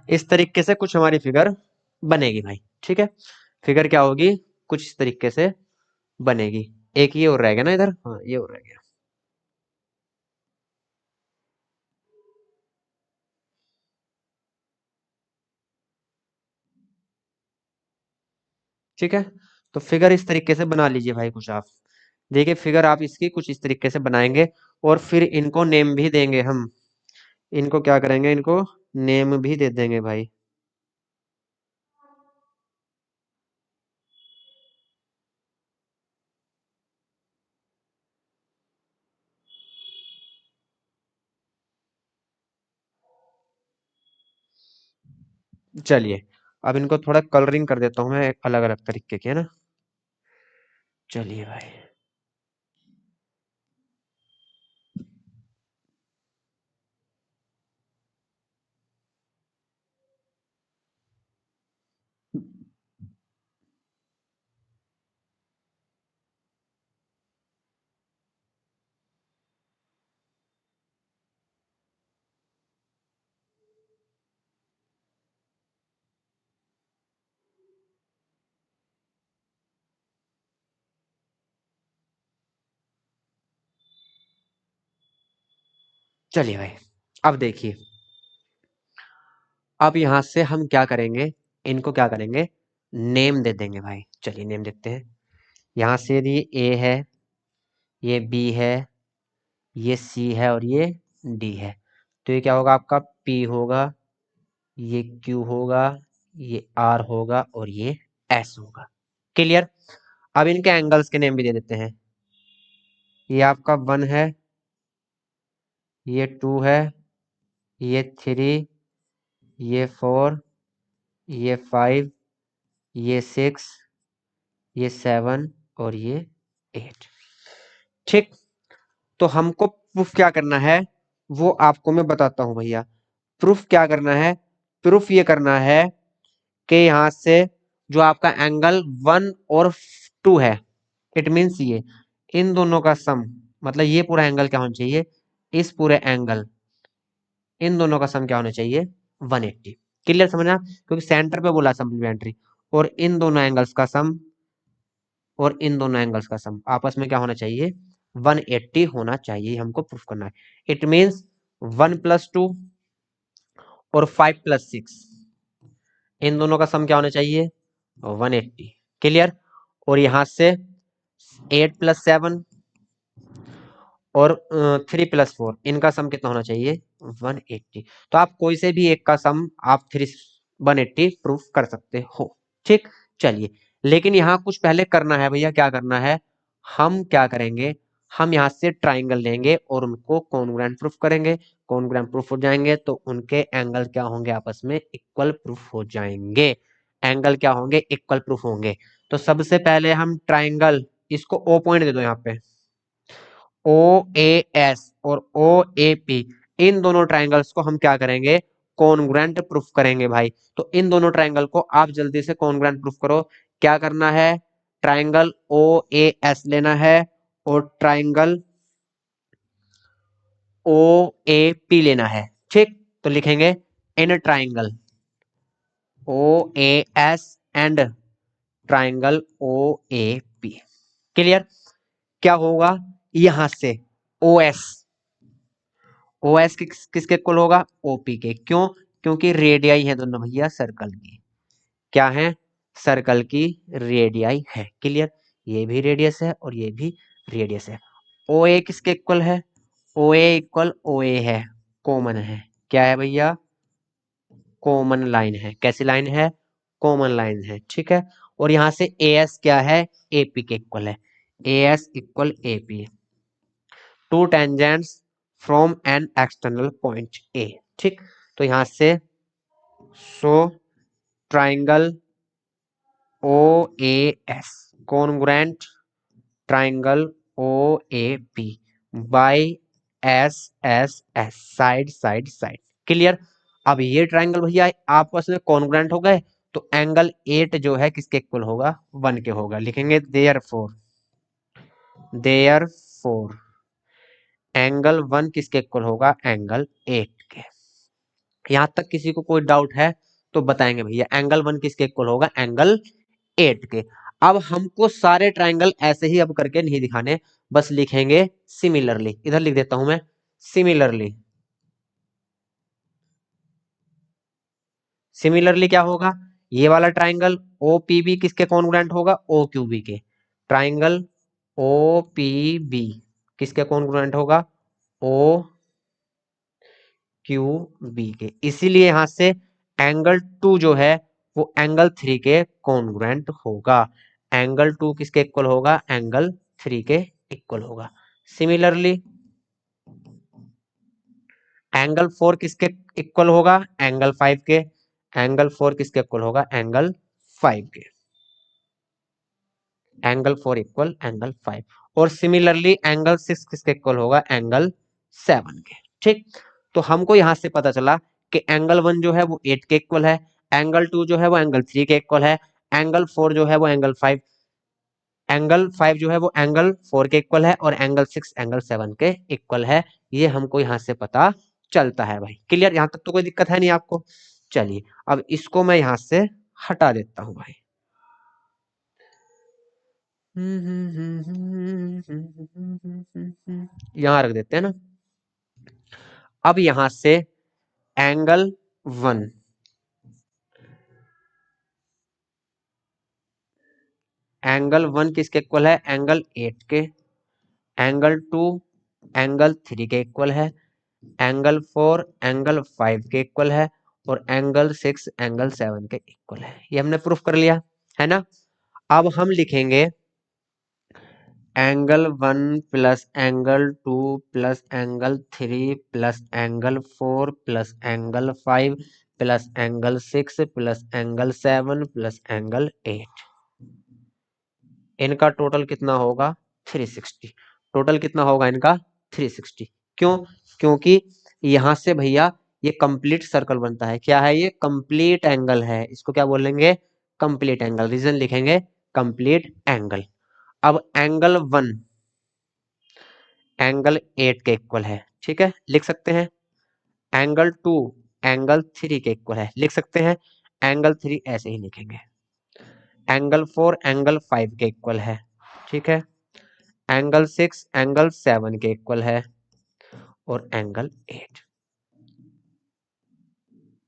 इस तरीके से कुछ हमारी फिगर बनेगी भाई। ठीक है, फिगर क्या होगी, कुछ इस तरीके से बनेगी। एक ये और रह गया ना इधर, हाँ ये और रह गया। ठीक है, तो फिगर इस तरीके से बना लीजिए भाई कुछ आप। देखिए फिगर आप इसकी कुछ इस तरीके से बनाएंगे और फिर इनको नेम भी देंगे हम। इनको क्या करेंगे, इनको नेम भी दे देंगे भाई। चलिए, अब इनको थोड़ा कलरिंग कर देता हूँ मैं अलग अलग तरीके के, है ना। चलिए भाई, चलिए भाई, अब देखिए, अब यहां से हम क्या करेंगे, इनको क्या करेंगे, नेम दे देंगे भाई। चलिए नेम देते हैं। यहाँ से यदि ये ए है, ये बी है, ये सी है और ये डी है, तो ये क्या होगा आपका, पी होगा, ये क्यू होगा, ये आर होगा और ये एस होगा। क्लियर। अब इनके एंगल्स के नेम भी दे देते हैं। ये आपका 1 है, ये 2 है, ये 3, ये 4, ये 5, ये 6, ये 7 और ये 8। ठीक, तो हमको प्रूफ क्या करना है, वो आपको मैं बताता हूं भैया। प्रूफ क्या करना है, प्रूफ ये करना है कि यहां से जो आपका एंगल 1 और 2 है, इट मीन्स ये इन दोनों का सम, मतलब ये पूरा एंगल क्या होना चाहिए, इस पूरे एंगल, इन दोनों का सम क्या होना चाहिए, 180। क्लियर समझना, क्योंकि सेंटर पे बोला सप्लीमेंट्री, और इन दोनों एंगल्स का सम, और इन दोनों एंगल्स का सम आपस में क्या होना चाहिए, 180 होना चाहिए, हमको प्रूफ करना है। इट मीन्स 1 + 2 और 5 + 6, इन दोनों का सम क्या होना चाहिए, 180। क्लियर। और यहां से 8 + 7 और 3 + 4, इनका सम कितना होना चाहिए, 180। तो आप कोई से भी एक का सम आप 180 प्रूफ कर सकते हो। ठीक, चलिए, लेकिन यहाँ कुछ पहले करना है भैया। क्या करना है, हम क्या करेंगे, हम यहाँ से ट्राइंगल लेंगे और उनको कॉन्ग्रुएंट प्रूफ करेंगे। कॉन्ग्रुएंट प्रूफ हो जाएंगे तो उनके एंगल क्या होंगे, आपस में इक्वल प्रूफ हो जाएंगे। एंगल क्या होंगे, इक्वल प्रूफ होंगे। तो सबसे पहले हम ट्राइंगल, इसको ओ पॉइंट दे दो यहाँ पे, ओ ए एस और ओ ए पी, इन दोनों ट्राइंगल्स को हम क्या करेंगे, कॉन्ग्रुएंट प्रूफ करेंगे भाई। तो इन दोनों ट्राइंगल को आप जल्दी से कॉन्ग्रुएंट प्रूफ करो। क्या करना है, ट्राइंगल ओ ए एस लेना है और ट्राइंगल ओ ए पी लेना है। ठीक, तो लिखेंगे in triangle O A S and triangle O A P. Clear. क्या होगा, यहां से ओ एस, ओ एस किसके इक्वल होगा, ओपी के। क्यों, क्योंकि रेडियाई है दोनों भैया सर्कल की। क्या है, सर्कल की रेडियाई है। क्लियर, ये भी रेडियस है और ये भी रेडियस है। ओ ए किसके इक्वल है, ओ ए इक्वल ओ ए है, कॉमन है। क्या है भैया, कॉमन लाइन है। कैसी लाइन है, कॉमन लाइन है। ठीक है, और यहां से ए एस क्या है, एपी के इक्वल है। A S equal AP, two tangents from an external point A. ठीक, तो यहां से so triangle O A S congruent triangle O A P by S S S, side side side. Clear. अब ये triangle भैया आपस में कॉन्ग्रुएंट हो गए, तो एंगल 8 जो है किसके इक्वल होगा, 1 के होगा। लिखेंगे देयर फोर एंगल 1 किसके इक्वल होगा, एंगल 8 के। यहां तक किसी को कोई डाउट है तो बताएंगे भैया एंगल 1 किसके इक्वल होगा, एंगल 8 के। अब हमको सारे ट्राइंगल ऐसे ही अब करके नहीं दिखाने, बस लिखेंगे सिमिलरली, इधर लिख देता हूं मैं सिमिलरली। सिमिलरली क्या होगा, ये वाला ट्राइंगल ओपीबी किसके कॉन्ग्रुएंट होगा, ओक्यूबी के। ट्राइंगल ओपीबी किसके कॉन्ग्रुएंट होगा, ओ क्यू बी के। इसीलिए यहां से एंगल 2 जो है वो एंगल 3 के कॉन्ग्रुएंट होगा। एंगल 2 किसके इक्वल होगा, एंगल 3 के इक्वल होगा। सिमिलरली एंगल 4 किसके इक्वल होगा, एंगल 5 के। एंगल 4 किसके इक्वल होगा, एंगल 5 के। Angle 4 equal angle 5। और सिमिलरली एंगल 6 किसके इक्वल होगा, एंगल 7 के। ठीक, तो हमको यहां से पता चला कि एंगल 1 जो है वो 8 के इक्वल है, एंगल 2 जो है वो एंगल 3 के इक्वल है, एंगल 4 जो है वो एंगल 5, एंगल 5 जो है वो एंगल 4 के इक्वल है, और एंगल 6 एंगल 7 के इक्वल है। ये हमको यहां से पता चलता है भाई। क्लियर, यहां तक तो कोई दिक्कत है नहीं आपको। चलिए अब इसको मैं यहां से हटा देता हूं भाई। यहां रख देते हैं ना। अब यहां से एंगल 1 एंगल 1 किसके इक्वल है, एंगल 8 के। एंगल 2 एंगल 3 के इक्वल है, एंगल 4 एंगल 5 के इक्वल है, और एंगल 6 एंगल 7 के इक्वल है। ये हमने प्रूफ कर लिया है ना। अब हम लिखेंगे angle 1 plus angle 2 plus angle 3 plus angle 4 plus angle 5 plus angle 6 plus angle 7 plus angle 8। इनका टोटल कितना होगा, 360। टोटल कितना होगा इनका, 360। क्यों, क्योंकि यहां से भैया ये कंप्लीट सर्कल बनता है। क्या है ये, कंप्लीट एंगल है। इसको क्या बोलेंगे, कंप्लीट एंगल। रीजन लिखेंगे कंप्लीट एंगल। अब एंगल 1 एंगल 8 के इक्वल है, ठीक है, लिख सकते हैं। एंगल 2 एंगल 3 के इक्वल है, लिख सकते हैं। एंगल 3 ऐसे ही लिखेंगे। एंगल 4 एंगल 5 के इक्वल है, ठीक है। एंगल 6 एंगल 7 के इक्वल है, और एंगल 8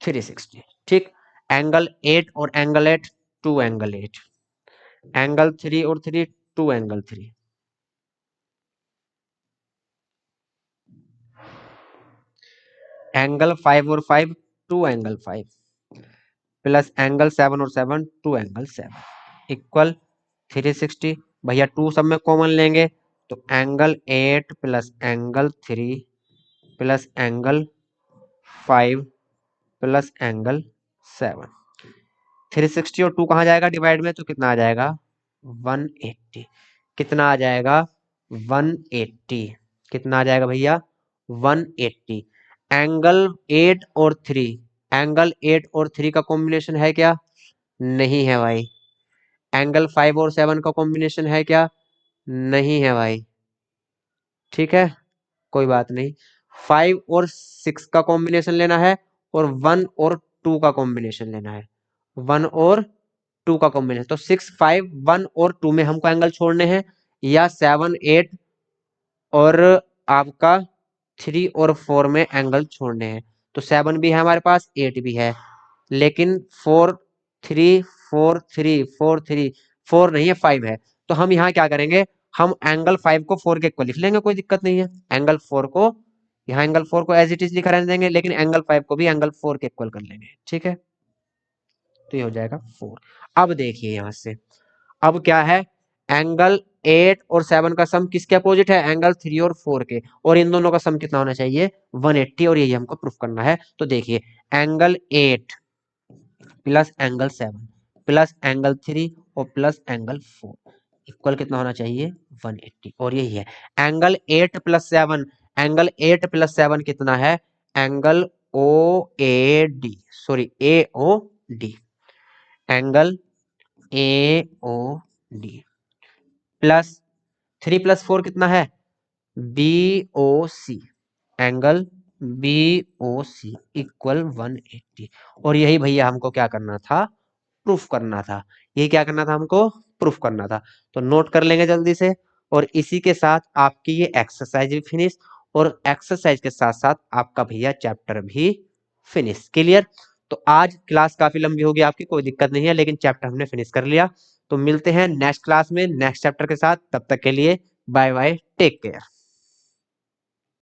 360। ठीक, एंगल 8 और एंगल 8 2 एंगल 8, एंगल 3 और 3 2 एंगल 3, एंगल 5 और 5 2 एंगल 5, प्लस एंगल 7 और 7 2 एंगल 7 इक्वल 360। भैया 2 सब में कॉमन लेंगे तो angle 8 plus angle 3 plus angle 5 plus angle 7। 360 और 2 कहाँ जाएगा डिवाइड में, तो कितना आ जाएगा, 180। कितना आ जाएगा, 180। कितना आ जाएगा भैया, 180। एंगल 8 और 3, एंगल 8 और 3 का कॉम्बिनेशन है क्या, नहीं है भाई। एंगल 5 और 7 का कॉम्बिनेशन है क्या, नहीं है भाई। ठीक है, कोई बात नहीं। 5 और 6 का कॉम्बिनेशन लेना है, और 1 और 2 का कॉम्बिनेशन लेना है। 1 और 2 का कॉम्बिनेशन, तो 6 5 1 और 2 में हमको एंगल छोड़ने हैं, या 7 8 और आपका 3 और 4 में एंगल छोड़ने हैं। तो 7 भी है हमारे पास, 8 भी है, लेकिन 4 3 4 3 4 3 4 नहीं है, 5 है। तो हम यहाँ क्या करेंगे, हम एंगल 5 को 4 के इक्वल लिख लेंगे, कोई दिक्कत नहीं है। एंगल 4 को यहाँ एंगल 4 को एज इट इज लिखा रहने देंगे, लेकिन एंगल 5 को भी एंगल 4 के इक्वल कर लेंगे। ठीक है, तो ये हो जाएगा 4। अब देखिए यहां से, अब क्या है, एंगल 8 और 7 का सम किसके अपोजिट है, एंगल 3 और 4 के, और इन दोनों का सम कितना होना चाहिए, 180, और यही हमको प्रूफ करना है। तो देखिए angle 8 plus angle 7 plus angle 3 और प्लस एंगल 4 इक्वल कितना होना चाहिए, 180, और यही है। एंगल 8 प्लस 7, एंगल 8 प्लस 7 कितना है, angle O A D, sorry A O D, angle A O D, plus 3 plus 4 कितना है, B O C, angle BOC equal 180। और यही भैया हमको क्या करना था, प्रूफ करना था। ये क्या करना था हमको, प्रूफ करना था। तो नोट कर लेंगे जल्दी से। और इसी के साथ आपकी ये एक्सरसाइज भी फिनिश, और एक्सरसाइज के साथ साथ आपका भैया चैप्टर भी फिनिश। क्लियर। तो आज क्लास काफी लंबी होगी आपकी, कोई दिक्कत नहीं है, लेकिन चैप्टर हमने फिनिश कर लिया। तो मिलते हैं नेक्स्ट क्लास में नेक्स्ट चैप्टर के साथ। तब तक के लिए बाय बाय, टेक केयर।